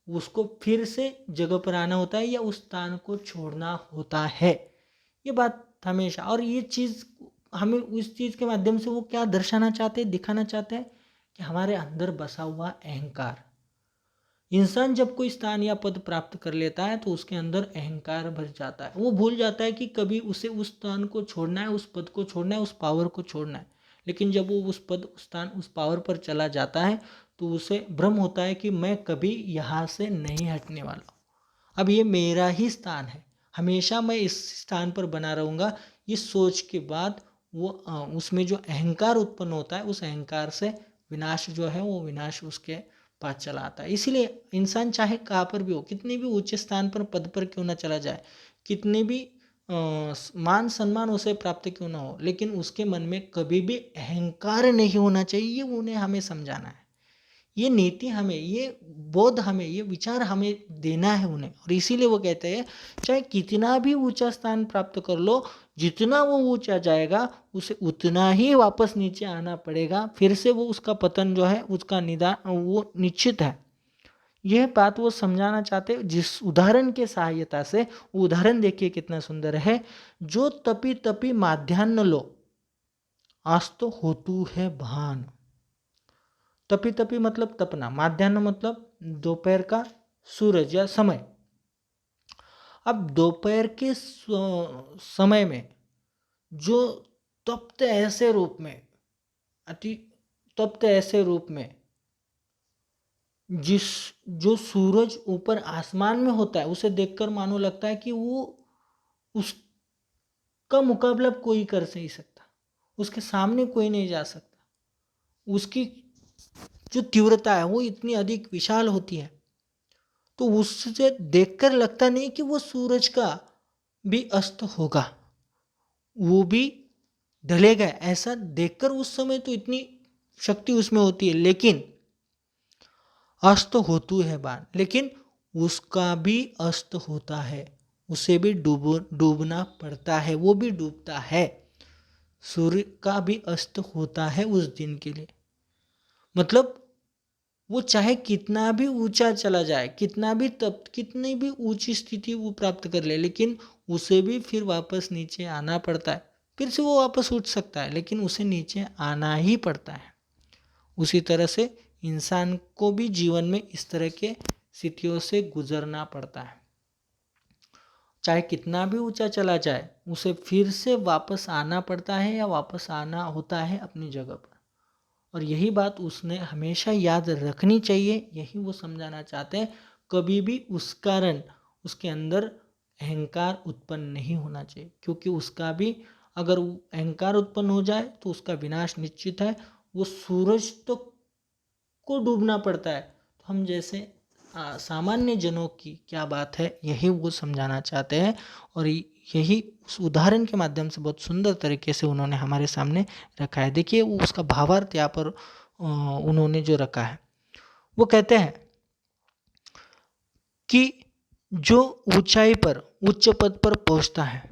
उसको फिर से जगह पर आना होता है या उस स्थान को छोड़ना होता है। ये बात हमेशा, और ये चीज़ हमें उस चीज़ के माध्यम से वो क्या दर्शाना चाहते हैं, दिखाना चाहते हैं कि हमारे अंदर बसा हुआ अहंकार। इंसान जब कोई स्थान या पद प्राप्त कर लेता है तो उसके अंदर अहंकार भर जाता है। वो भूल जाता है कि कभी उसे उस स्थान को छोड़ना है, उस पद को छोड़ना है, उस पावर को छोड़ना है। लेकिन जब वो उस पद, उस स्थान, उस पावर पर चला जाता है तो उसे भ्रम होता है कि मैं कभी यहाँ से नहीं हटने वाला हूँ, अब ये मेरा ही स्थान है, हमेशा मैं इस स्थान पर बना रहूँगा। इस सोच के बाद वो उसमें जो अहंकार उत्पन्न होता है, उस अहंकार से विनाश जो है वो विनाश उसके पास चला आता है। इसीलिए इंसान चाहे कहाँ पर भी हो, कितने भी ऊंचे स्थान पर, पद पर क्यों ना चला जाए, कितने भी मान सम्मान उसे प्राप्त क्यों ना हो, लेकिन उसके मन में कभी भी अहंकार नहीं होना चाहिए। ये उन्हें हमें समझाना है, ये नीति हमें, ये बोध हमें, ये विचार हमें देना है उन्हें। और इसीलिए वो कहते हैं, चाहे कितना भी ऊंचा स्थान प्राप्त कर लो, जितना वो ऊंचा जाएगा उसे उतना ही वापस नीचे आना पड़ेगा, फिर से वो उसका पतन जो है उसका निदान वो निश्चित है। यह बात वो समझाना चाहते हैं जिस उदाहरण के सहायता से। उदाहरण देखिए कितना सुंदर है, जो तपी तपी माध्यान्ह लो आज तो होतु है भान। तपी तपी मतलब तपना, माध्यान्ह मतलब दोपहर का सूरज या समय। अब दोपहर के समय में जो तप्त ऐसे रूप में, अति तप्त ऐसे रूप में जिस जो सूरज ऊपर आसमान में होता है, उसे देखकर मानो लगता है कि वो उसका मुकाबला कोई कर नहीं सकता, उसके सामने कोई नहीं जा सकता। उसकी जो तीव्रता है वो इतनी अधिक विशाल होती है, तो उससे देखकर लगता नहीं कि वो सूरज का भी अस्त होगा, वो भी ढलेगा, ऐसा देखकर उस समय तो इतनी शक्ति उसमें होती है। लेकिन अस्त होतु है बाण, लेकिन उसका भी अस्त होता है, उसे भी डूबना पड़ता है, वो भी डूबता है। सूर्य का भी अस्त होता है उस दिन के लिए। मतलब वो चाहे कितना भी ऊंचा चला जाए, कितना भी कितनी भी ऊंची स्थिति वो प्राप्त कर ले, लेकिन उसे भी फिर वापस नीचे आना पड़ता है। फिर से वो वापस उठ सकता है लेकिन उसे नीचे आना ही पड़ता है। उसी तरह से इंसान को भी जीवन में इस तरह के स्थितियों से गुजरना पड़ता है। चाहे कितना भी ऊंचा चला जाए उसे फिर से वापस आना पड़ता है या वापस आना होता है अपनी जगह पर। और यही बात उसने हमेशा याद रखनी चाहिए, यही वो समझाना चाहते हैं। कभी भी उस कारण उसके अंदर अहंकार उत्पन्न नहीं होना चाहिए, क्योंकि उसका भी अगर अहंकार उत्पन्न हो जाए तो उसका विनाश निश्चित है। वो सूरज तो को डूबना पड़ता है, तो हम जैसे सामान्य जनों की क्या बात है, यही वो समझाना चाहते हैं। और यही उस उदाहरण के माध्यम से बहुत सुंदर तरीके से उन्होंने हमारे सामने रखा है। देखिए वो उसका भावार्थ यहाँ पर उन्होंने जो रखा है, वो कहते हैं कि जो ऊंचाई पर उच्च पद पर पहुंचता है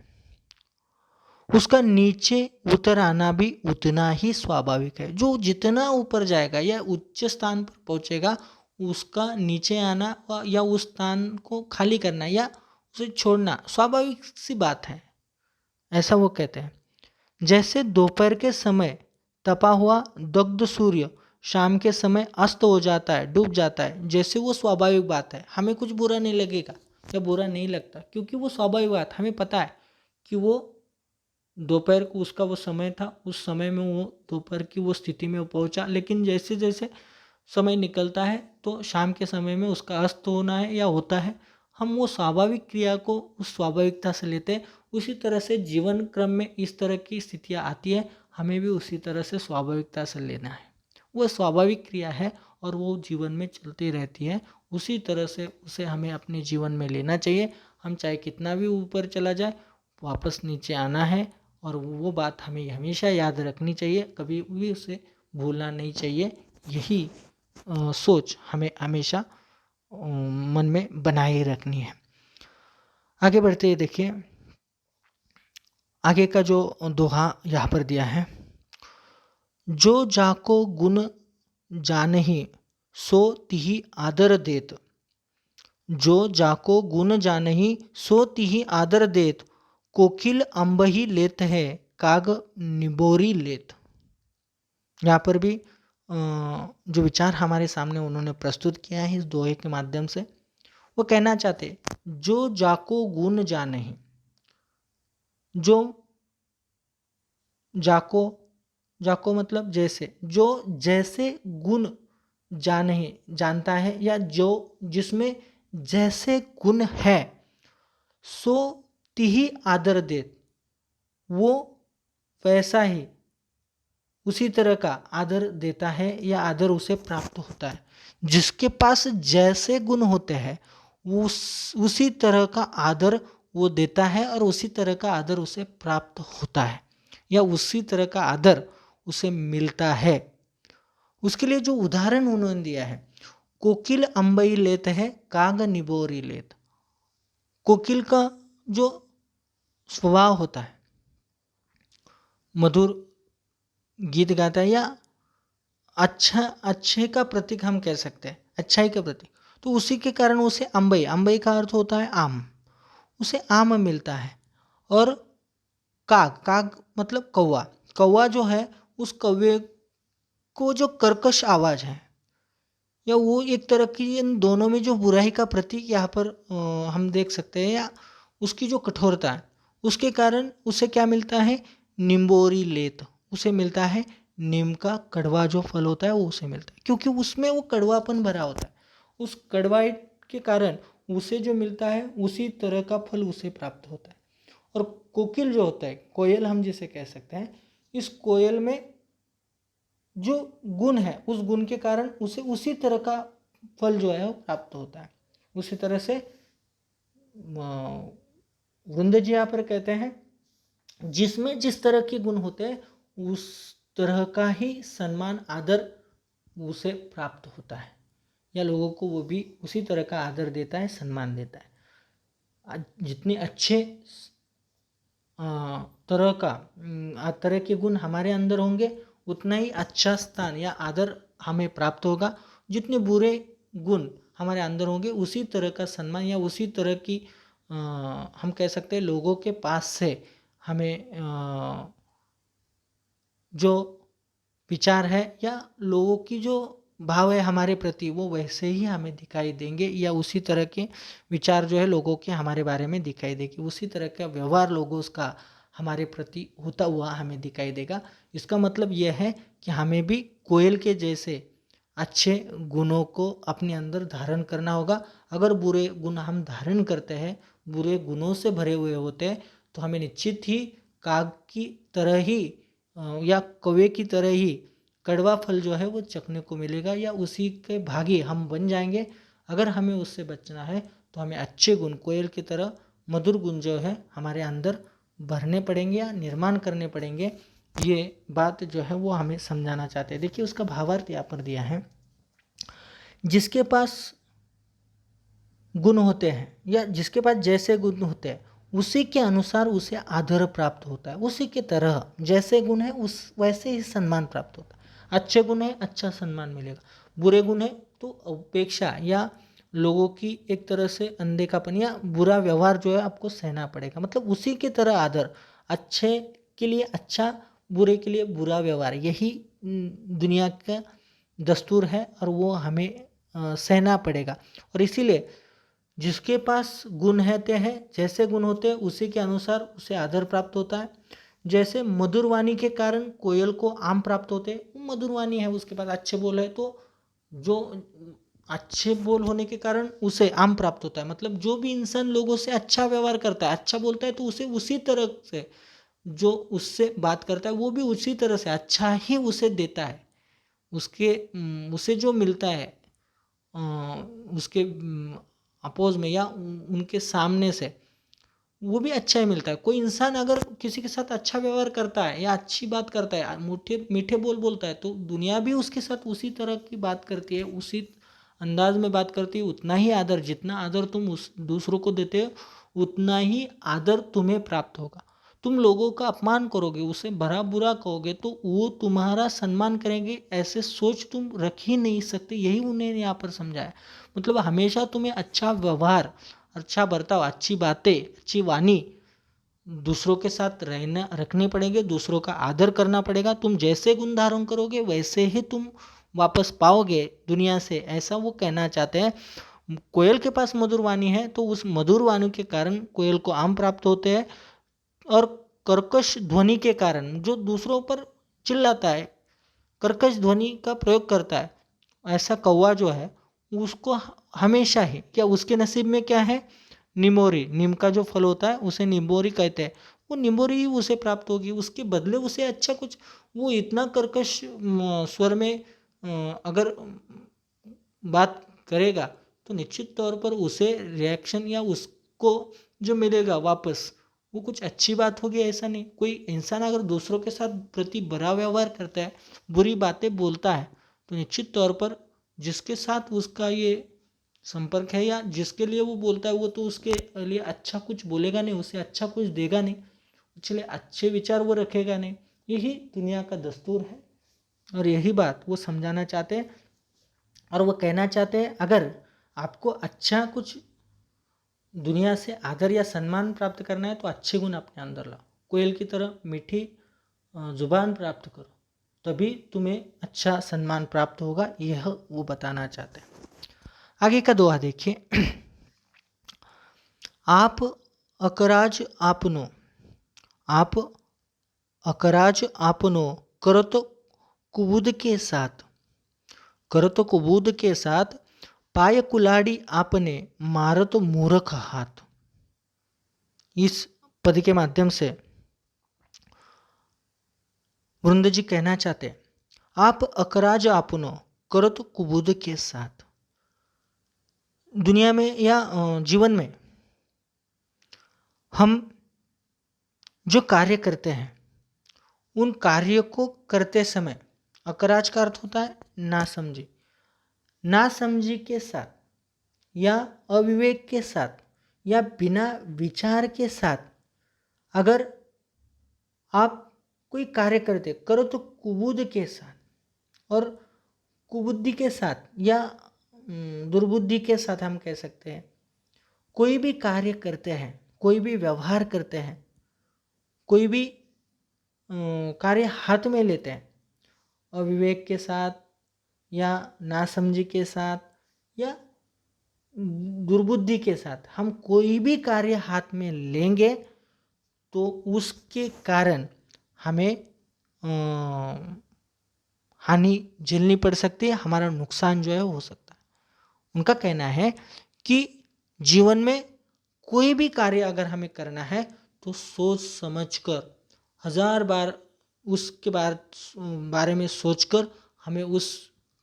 उसका नीचे उतर आना भी उतना ही स्वाभाविक है। जो जितना ऊपर जाएगा या उच्च स्थान पर पहुंचेगा उसका नीचे आना या उस स्थान को खाली करना या उसे छोड़ना स्वाभाविक सी बात है, ऐसा वो कहते हैं। जैसे दोपहर के समय तपा हुआ दग्ध सूर्य शाम के समय अस्त हो जाता है, डूब जाता है, जैसे वो स्वाभाविक बात है, हमें कुछ बुरा नहीं लगेगा या बुरा नहीं लगता, क्योंकि वो स्वाभाविक बात हमें पता है कि वो दोपहर को उसका वो समय था, उस समय में वो दोपहर की वो स्थिति में वो पहुंचा। लेकिन जैसे जैसे समय निकलता है तो शाम के समय में उसका अस्त होना है या होता है, हम वो स्वाभाविक क्रिया को उस स्वाभाविकता से लेते हैं। उसी तरह से जीवन क्रम में इस तरह की स्थितियाँ आती है, हमें भी उसी तरह से स्वाभाविकता से लेना है। वो स्वाभाविक क्रिया है और वो जीवन में चलती रहती है, उसी तरह से उसे हमें अपने जीवन में लेना चाहिए। हम चाहे कितना भी ऊपर चला जाए वापस नीचे आना है, और वो बात हमें हमेशा याद रखनी चाहिए, कभी भी उसे भूलना नहीं चाहिए। यही सोच हमें हमेशा मन में बनाए रखनी है। आगे बढ़ते ही देखिए आगे का जो दोहा यहाँ पर दिया है, जो जाको गुण जानहि सो तिहि आदर देत, जो जाको गुण जानहि सो तिहि आदर देत, कोकिल अंबही लेत है काग निबोरी लेत। यहाँ पर भी जो विचार हमारे सामने उन्होंने प्रस्तुत किया है इस दोहे के माध्यम से, वो कहना चाहते जो जाको गुण जानहि, जो जाको जाको मतलब जैसे, जो जैसे गुण जानहि जानता है या जो जिसमें जैसे गुण है, सो तिहि आदर देत, वो वैसा ही उसी तरह का आदर देता है या आदर उसे प्राप्त होता है। जिसके पास जैसे गुण होते हैं उसी तरह का आदर वो देता है और उसी तरह का आदर उसे प्राप्त होता है या उसी तरह का आदर उसे मिलता है। उसके लिए जो उदाहरण उन्होंने दिया है, कोकिल अंबई लेत है काग निबोरी लेत। कोकिल का जो स्वभाव होता है, मधुर गीत गाता है या अच्छे का प्रतीक हम कह सकते हैं, अच्छाई का प्रतीक, तो उसी के कारण उसे अंबई, अंबई का अर्थ होता है आम, उसे आम मिलता है। और काग, काग मतलब कौवा, कौवा जो है उस कौवे को जो कर्कश आवाज़ है या वो एक तरह की, इन दोनों में जो बुराई का प्रतीक यहाँ पर हम देख सकते हैं, या उसकी जो कठोरता है उसके कारण उसे क्या मिलता है, निम्बोरी लेत, उसे मिलता है नीम का कड़वा जो फल होता है वो उसे मिलता है, क्योंकि उसमें वो कड़वापन भरा होता है। उस कड़वाई के कारण उसे जो मिलता है उसी तरह का फल उसे प्राप्त होता है। और कोकिल जो होता है, कोयल हम जिसे कह सकते हैं, इस कोयल में जो गुण है उस गुण के कारण उसे उसी तरह का फल जो है वो प्राप्त होता है। उसी तरह से वृंद जी यहाँ पर कहते हैं जिसमें जिस तरह के गुण होते हैं उस तरह का ही सम्मान आदर उसे प्राप्त होता है, या लोगों को वो भी उसी तरह का आदर देता है, सम्मान देता है। जितने अच्छे तरह के गुण हमारे अंदर होंगे उतना ही अच्छा स्थान या आदर हमें प्राप्त होगा। जितने बुरे गुण हमारे अंदर होंगे उसी तरह का सम्मान या उसी तरह की हम कह सकते हैं लोगों के पास से हमें जो विचार है या लोगों की जो भाव है हमारे प्रति वो वैसे ही हमें दिखाई देंगे, या उसी तरह के विचार जो है लोगों के हमारे बारे में दिखाई देगी, उसी तरह का व्यवहार लोगों का हमारे प्रति होता हुआ हमें दिखाई देगा। इसका मतलब यह है कि हमें भी कोयल के जैसे अच्छे गुणों को अपने अंदर धारण करना होगा। अगर बुरे गुण हम धारण करते हैं, बुरे गुणों से भरे हुए होते हैं, तो हमें निश्चित ही काग की तरह ही या कौवे की तरह ही कड़वा फल जो है वो चखने को मिलेगा, या उसी के भागी हम बन जाएंगे। अगर हमें उससे बचना है तो हमें अच्छे गुण, कोयल की तरह मधुर गुण जो है हमारे अंदर भरने पड़ेंगे या निर्माण करने पड़ेंगे। ये बात जो है वो हमें समझाना चाहते हैं। देखिए उसका भावार्थ यहाँ पर दिया है, जिसके पास गुण होते हैं या जिसके पास जैसे गुण होते हैं उसी के अनुसार उसे आदर प्राप्त होता है। उसी के तरह जैसे गुण है उस वैसे ही सम्मान प्राप्त होता है। अच्छे गुण है अच्छा सम्मान मिलेगा, बुरे गुण है तो उपेक्षा या लोगों की एक तरह से अनदेखापन या बुरा व्यवहार जो है आपको सहना पड़ेगा। मतलब उसी की तरह आदर, अच्छे के लिए अच्छा, बुरे के लिए बुरा व्यवहार, यही दुनिया का दस्तूर है और वो हमें सहना पड़ेगा। और इसीलिए जिसके पास गुण रहते हैं, जैसे गुण होते हैं उसी के अनुसार उसे आदर प्राप्त होता है। जैसे मधुर वाणी के कारण कोयल को आम प्राप्त होते हैं, वो मधुर वाणी है, उसके पास अच्छे बोल है तो जो अच्छे बोल होने के कारण उसे आम प्राप्त होता है। मतलब जो भी इंसान लोगों से अच्छा व्यवहार करता है, अच्छा बोलता है तो उसे उसी तरह से जो उससे बात करता है वो भी उसी तरह से अच्छा ही उसे देता है। उसे जो मिलता है अ, उसके अपोज में या उनके सामने से वो भी अच्छा ही मिलता है। कोई इंसान अगर किसी के साथ अच्छा व्यवहार करता है या अच्छी बात करता है, मीठे मीठे बोल बोलता है, तो दुनिया भी उसके साथ उसी तरह की बात करती है, उसी अंदाज में बात करती है। उतना ही आदर, जितना आदर तुम उस दूसरों को देते हो उतना ही आदर तुम्हें प्राप्त होगा। तुम लोगों का अपमान करोगे, उसे भरा बुरा कहोगे तो वो तुम्हारा सम्मान करेंगे, ऐसे सोच तुम रख ही नहीं सकते। यही उन्हें यहाँ पर समझाया। मतलब हमेशा तुम्हें अच्छा व्यवहार, अच्छा बर्ताव, अच्छी बातें, अच्छी वाणी दूसरों के साथ रहना रखने पड़ेंगे, दूसरों का आदर करना पड़ेगा। तुम जैसे गुण धारण करोगे वैसे ही तुम वापस पाओगे दुनिया से, ऐसा वो कहना चाहते हैं। कोयल के पास मधुर वाणी है तो उस मधुर वाणी के कारण कोयल को आम प्राप्त होते हैं। और कर्कश ध्वनि के कारण जो दूसरों पर चिल्लाता है, कर्कश ध्वनि का प्रयोग करता है, ऐसा कौवा जो है उसको हमेशा ही क्या उसके नसीब में क्या है, निमोरी, नीम का जो फल होता है उसे निमोरी कहते हैं, वो निमोरी ही उसे प्राप्त होगी। उसके बदले उसे अच्छा कुछ, वो इतना कर्कश स्वर में अगर बात करेगा तो निश्चित तौर पर उसे रिएक्शन या उसको जो मिलेगा वापस वो कुछ अच्छी बात होगी, ऐसा नहीं। कोई इंसान अगर दूसरों के साथ प्रति बुरा व्यवहार करता है, बुरी बातें बोलता है, तो निश्चित तौर पर जिसके साथ उसका ये संपर्क है या जिसके लिए वो बोलता है वो तो उसके लिए अच्छा कुछ बोलेगा नहीं, उसे अच्छा कुछ देगा नहीं, इसलिए अच्छे विचार वो रखेगा नहीं। यही दुनिया का दस्तूर है और यही बात वो समझाना चाहते हैं। और वो कहना चाहते हैं अगर आपको अच्छा कुछ दुनिया से आदर या सम्मान प्राप्त करना है तो अच्छे गुण अपने अंदर लाओ, कोयल की तरह मीठी जुबान प्राप्त करो, तभी तुम्हें अच्छा सम्मान प्राप्त होगा, यह वो बताना चाहते हैं। आगे का दोहा देखिए। आप अकराज आपनो, आप अकराज आपनो, करत कुबूद के साथ, करत कुबूद के साथ, पाय कुलाड़ी आपने, मारत मूर्ख हाथ। इस पद के माध्यम से वृंद जी कहना चाहते हैं आप अकराज आपनो, करत कुबूद के साथ। दुनिया में या जीवन में हम जो कार्य करते हैं उन कार्य को करते समय अकराज का अर्थ होता है नासमझी, नासमझी के साथ या अविवेक के साथ या बिना विचार के साथ अगर आप कोई कार्य करते करो तो कुबूद के साथ और कुबुद्धि के साथ या दुर्बुद्धि के साथ हम कह सकते हैं, कोई भी कार्य करते हैं, कोई भी व्यवहार करते हैं, कोई भी कार्य हाथ में लेते हैं अविवेक के साथ या नासमझी के साथ या दुर्बुद्धि के साथ, हम कोई भी कार्य हाथ में लेंगे तो उसके कारण हमें हानि झेलनी पड़ सकती है, हमारा नुकसान जो है हो सकता है। उनका कहना है कि जीवन में कोई भी कार्य अगर हमें करना है तो सोच समझकर, 1000 बार उसके बारे में सोचकर हमें उस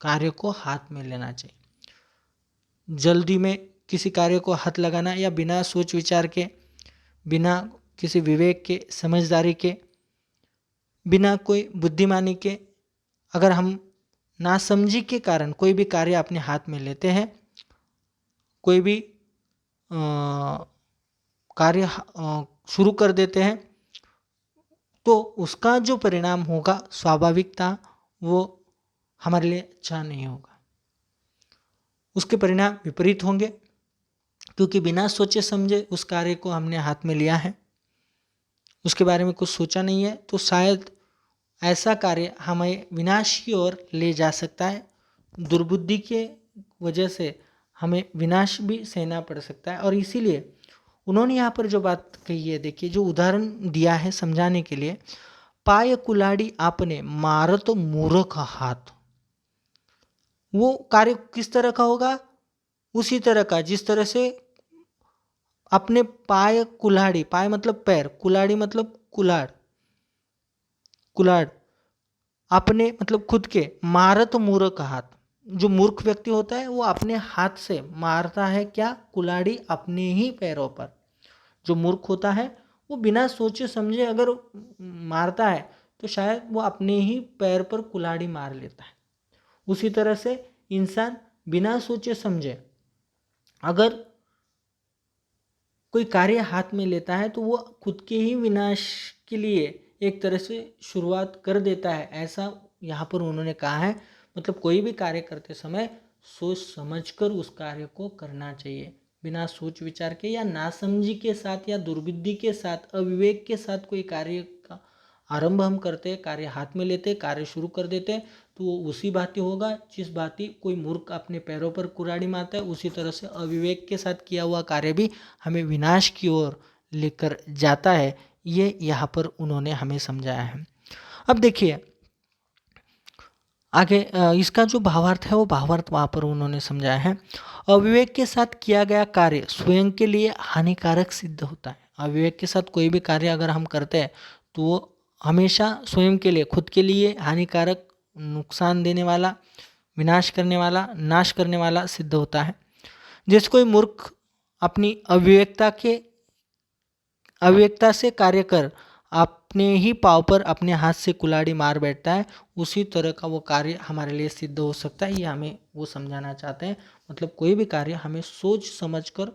कार्य को हाथ में लेना चाहिए। जल्दी में किसी कार्य को हाथ लगाना या बिना सोच विचार के, बिना किसी विवेक के, समझदारी के, बिना कोई बुद्धिमानी के अगर हम नासमझी के कारण कोई भी कार्य अपने हाथ में लेते हैं, कोई भी कार्य शुरू कर देते हैं तो उसका जो परिणाम होगा स्वाभाविकता वो हमारे लिए अच्छा नहीं होगा, उसके परिणाम विपरीत होंगे, क्योंकि बिना सोचे समझे उस कार्य को हमने हाथ में लिया है, उसके बारे में कुछ सोचा नहीं है, तो शायद ऐसा कार्य हमें विनाश की ओर ले जा सकता है। दुर्बुद्धि के वजह से हमें विनाश भी सहना पड़ सकता है। और इसीलिए उन्होंने यहाँ पर जो बात कही है, देखिए जो उदाहरण दिया है समझाने के लिए, पाय कुलाड़ी आपने मारत मूर्ख हाथ। वो कार्य किस तरह का होगा? उसी तरह का जिस तरह से अपने पाय कुल्हाड़ी, पाय मतलब पैर, कुल्हाड़ी मतलब कुल्हाड़, कुल्हाड़ अपने मतलब खुद के, मारत मूर्ख हाथ, जो मूर्ख व्यक्ति होता है वो अपने हाथ से मारता है क्या? कुल्हाड़ी अपने ही पैरों पर। जो मूर्ख होता है वो बिना सोचे समझे अगर मारता है तो शायद वो अपने ही पैर पर कुल्हाड़ी मार लेता है। उसी तरह से इंसान बिना सोचे समझे अगर कोई कार्य हाथ में लेता है तो वो खुद के ही विनाश के लिए एक तरह से शुरुआत कर देता है, ऐसा यहाँ पर उन्होंने कहा है। मतलब कोई भी कार्य करते समय सोच समझकर उस कार्य को करना चाहिए, बिना सोच विचार के या नासमझी के साथ या दुर्बुद्धि के साथ, अविवेक के साथ कोई कार्य का आरंभ हम करते हैं, कार्य हाथ में लेते, कार्य शुरू कर देते हैं, तो वो उसी भांति होगा जिस भांति कोई मूर्ख अपने पैरों पर कुल्हाड़ी मारता है। उसी तरह से अविवेक के साथ किया हुआ कार्य भी हमें विनाश की ओर लेकर जाता है। ये यहाँ पर उन्होंने हमें समझाया है। अब देखिए आगे इसका जो भावार्थ है वो भावार्थ वहाँ पर उन्होंने समझाया है। अविवेक के साथ किया गया कार्य स्वयं के लिए हानिकारक सिद्ध होता है। अविवेक के साथ कोई भी कार्य अगर हम करते हैं तो वो हमेशा स्वयं के लिए, खुद के लिए हानिकारक, नुकसान देने वाला, विनाश करने वाला, नाश करने वाला सिद्ध होता है। जैसे कोई मूर्ख अपनी अविवेकता से कार्य कर अपने ही पाँव पर अपने हाथ से कुल्हाड़ी मार बैठता है, उसी तरह का वो कार्य हमारे लिए सिद्ध हो सकता है। ये हमें वो समझाना चाहते हैं। मतलब कोई भी कार्य हमें सोच समझकर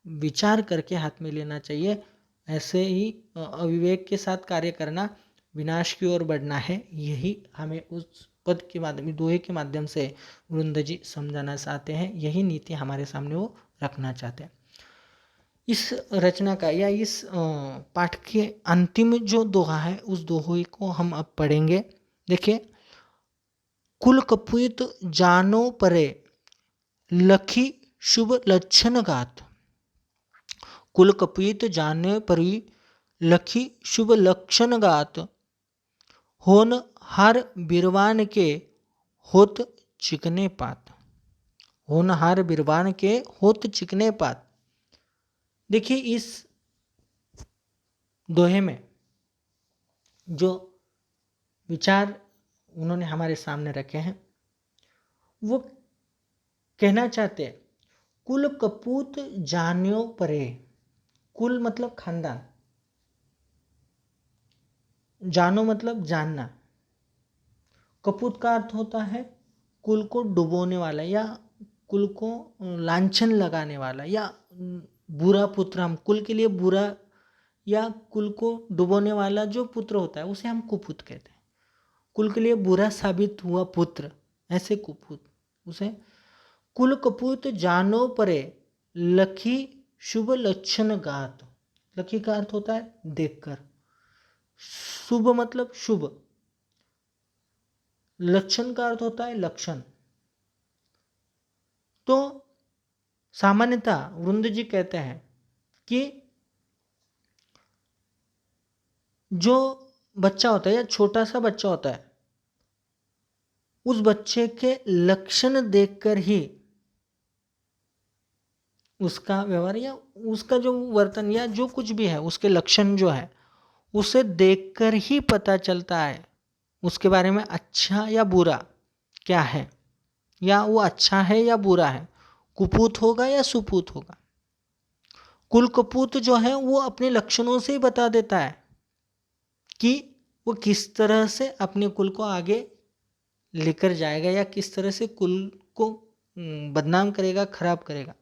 विचार करके हाथ में लेना चाहिए। ऐसे ही अविवेक के साथ कार्य करना विनाश की ओर बढ़ना है। यही हमें उस पद के माध्यम, दोहे के माध्यम से वृंद जी समझाना चाहते हैं। यही नीति हमारे सामने वो रखना चाहते हैं। इस रचना का या इस पाठ के अंतिम जो दोहा है उस दोहे को हम अब पढ़ेंगे। देखिए, कुल कपूत जानो परे लखी शुभ लक्षण गात। कुल कपूत जाने परी लखी शुभ लक्षण गात। होन हार बिरवान के होत चिकने पात। होन हार बिरवान के होत चिकने पात। देखिए इस दोहे में जो विचार उन्होंने हमारे सामने रखे हैं वो कहना चाहते हैं, कुल कपूत जान्यो परे। कुल मतलब खानदान, जानो मतलब जानना, कपूत का अर्थ होता है कुल को डुबोने वाला या कुल को लांछन लगाने वाला या बुरा पुत्र। हम कुल के लिए बुरा या कुल को डुबोने वाला जो पुत्र होता है उसे हम कुपुत कहते हैं। कुल के लिए बुरा साबित हुआ पुत्र, ऐसे कुपुत, उसे कुल कपूत जानो परे लखी शुभ लक्षण गात। लखी का अर्थ होता है देखकर, शुभ मतलब शुभ, लक्षण का अर्थ होता है लक्षण। तो सामान्यतः वृंद जी कहते हैं कि जो बच्चा होता है या छोटा सा बच्चा होता है उस बच्चे के लक्षण देखकर ही उसका व्यवहार या उसका जो वर्तन या जो कुछ भी है उसके लक्षण जो है उसे देखकर ही पता चलता है उसके बारे में अच्छा या बुरा क्या है, या वो अच्छा है या बुरा है, कुपूत होगा या सुपूत होगा। कुल कपूत जो है वो अपने लक्षणों से ही बता देता है कि वो किस तरह से अपने कुल को आगे लेकर जाएगा या किस तरह से कुल को बदनाम करेगा, खराब करेगा।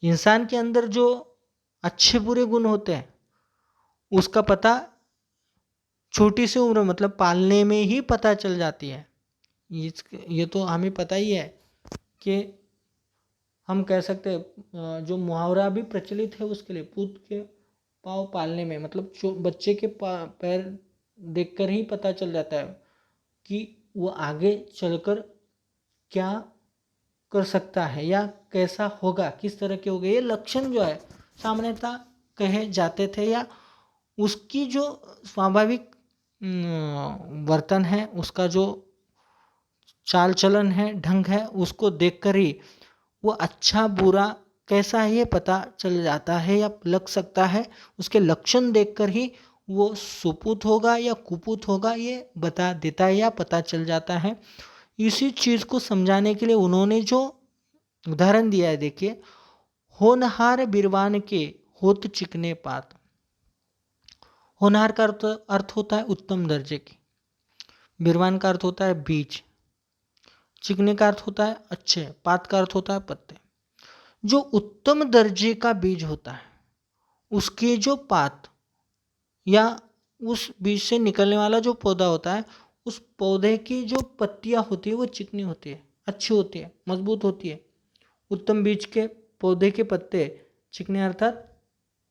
इंसान के अंदर जो अच्छे बुरे गुण होते हैं उसका पता छोटी सी उम्र मतलब पालने में ही पता चल जाती है। ये तो हमें पता ही है कि हम कह सकते हैं जो मुहावरा भी प्रचलित है उसके लिए, पूत के पाँव पालने में, मतलब जो बच्चे के पैर देखकर ही पता चल जाता है कि वो आगे चलकर क्या कर सकता है या कैसा होगा, किस तरह के होगा। ये लक्षण जो है सामान्यतः कहे जाते थे, या उसकी जो स्वाभाविक वर्तन है, उसका जो चाल चलन है, ढंग है, उसको देखकर ही वो अच्छा बुरा कैसा है ये पता चल जाता है या लग सकता है। उसके लक्षण देखकर ही वो सुपूत होगा या कुपूत होगा ये बता देता है या पता चल जाता है। इसी चीज़ को समझाने के लिए उन्होंने जो उदाहरण दिया है, देखिए, होनहार बिरवान के होत चिकने पात। होनहार का अर्थ होता है उत्तम दर्जे की, बिरवान का अर्थ होता है बीज, चिकने का अर्थ होता है अच्छे, पात का अर्थ होता है पत्ते। जो उत्तम दर्जे का बीज होता है उसके जो पात या उस बीज से निकलने वाला जो पौधा होता है, उस पौधे की जो पत्तियां होती है वो चिकनी होती है, अच्छी होती है, मजबूत होती है। उत्तम बीज के पौधे के पत्ते चिकने अर्थात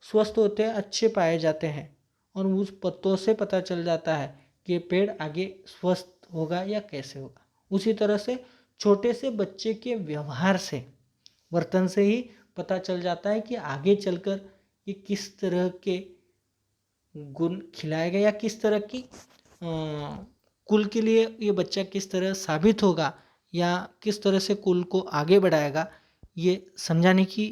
स्वस्थ होते हैं, अच्छे पाए जाते हैं, और उस पत्तों से पता चल जाता है कि ये पेड़ आगे स्वस्थ होगा या कैसे होगा। उसी तरह से छोटे से बच्चे के व्यवहार से, वर्तन से ही पता चल जाता है कि आगे चलकर ये किस तरह के गुण खिलाएगा या किस तरह की कुल के लिए ये बच्चा किस तरह साबित होगा या किस तरह से कुल को आगे बढ़ाएगा। ये समझाने की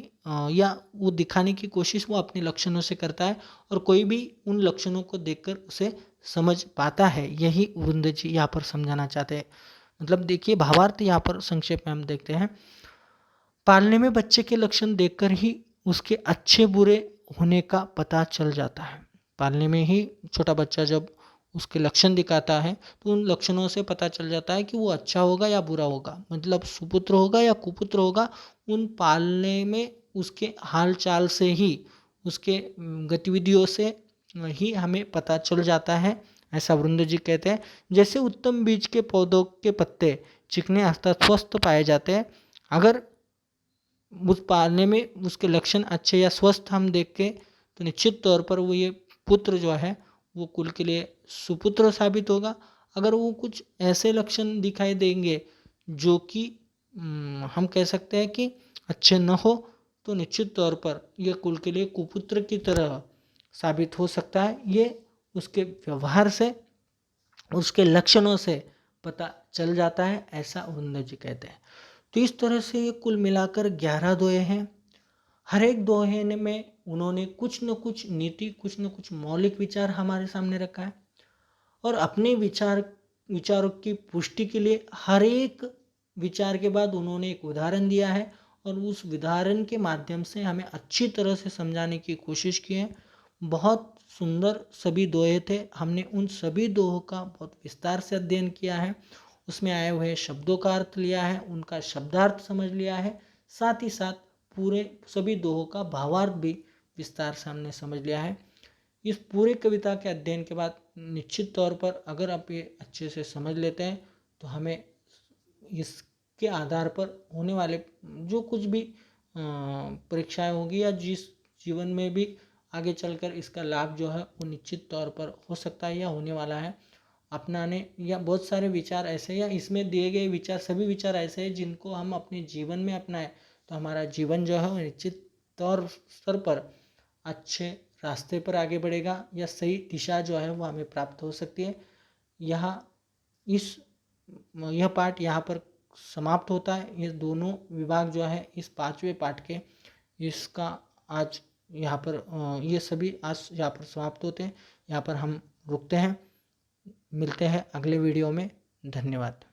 या वो दिखाने की कोशिश वो अपने लक्षणों से करता है, और कोई भी उन लक्षणों को देखकर उसे समझ पाता है। यही वृंद जी यहाँ पर समझाना चाहते हैं। मतलब देखिए, भावार्थ यहाँ पर संक्षेप में हम देखते हैं। पालने में बच्चे के लक्षण देखकर ही उसके अच्छे बुरे होने का पता चल जाता है। पालने में ही छोटा बच्चा जब उसके लक्षण दिखाता है तो उन लक्षणों से पता चल जाता है कि वो अच्छा होगा या बुरा होगा, मतलब सुपुत्र होगा या कुपुत्र होगा। उन पालने में उसके हाल चाल से ही, उसके गतिविधियों से ही हमें पता चल जाता है, ऐसा वृंद जी कहते हैं। जैसे उत्तम बीज के पौधों के पत्ते चिकने अर्थात स्वस्थ पाए जाते हैं, अगर उस पालने में उसके लक्षण अच्छे या स्वस्थ हम देख के तो निश्चित तौर पर वो ये पुत्र जो है वो कुल के लिए सुपुत्र साबित होगा। अगर वो कुछ ऐसे लक्षण दिखाई देंगे जो कि हम कह सकते हैं कि अच्छे न हो, तो निश्चित तौर पर यह कुल के लिए कुपुत्र की तरह साबित हो सकता है। ये उसके व्यवहार से, उसके लक्षणों से पता चल जाता है, ऐसा वृंद जी कहते हैं। तो इस तरह से ये कुल मिलाकर 11 दोहे हैं। हर एक दोहे में उन्होंने कुछ न कुछ नीति, कुछ न कुछ मौलिक विचार हमारे सामने रखा है, और अपने विचारों की पुष्टि के लिए हर एक विचार के बाद उन्होंने एक उदाहरण दिया है, और उस उदाहरण के माध्यम से हमें अच्छी तरह से समझाने की कोशिश की है। बहुत सुंदर सभी दोहे थे। हमने उन सभी दोहों का बहुत विस्तार से अध्ययन किया है, उसमें आए हुए शब्दों का अर्थ लिया है, उनका शब्दार्थ समझ लिया है, साथ ही साथ पूरे सभी दोहों का भावार्थ भी विस्तार से हमने समझ लिया है। इस पूरे कविता के अध्ययन के बाद निश्चित तौर पर अगर आप ये अच्छे से समझ लेते हैं तो हमें इसके आधार पर होने वाले जो कुछ भी परीक्षाएं होगी या जिस जीवन में भी आगे चलकर इसका लाभ जो है वो निश्चित तौर पर हो सकता है या होने वाला है अपनाने, या बहुत सारे विचार ऐसे, या इसमें दिए गए विचार सभी विचार ऐसे हैं जिनको हम अपने जीवन में अपनाएं तो हमारा जीवन जो है वो निश्चित तौर स्तर पर अच्छे रास्ते पर आगे बढ़ेगा, या सही दिशा जो है वो हमें प्राप्त हो सकती है। यहाँ इस यह पाठ यहाँ पर समाप्त होता है। ये दोनों विभाग जो है इस 5वें पाठ के, इसका आज यहाँ पर ये सभी आज यहाँ पर समाप्त होते हैं। यहाँ पर हम रुकते हैं, मिलते हैं अगले वीडियो में। धन्यवाद।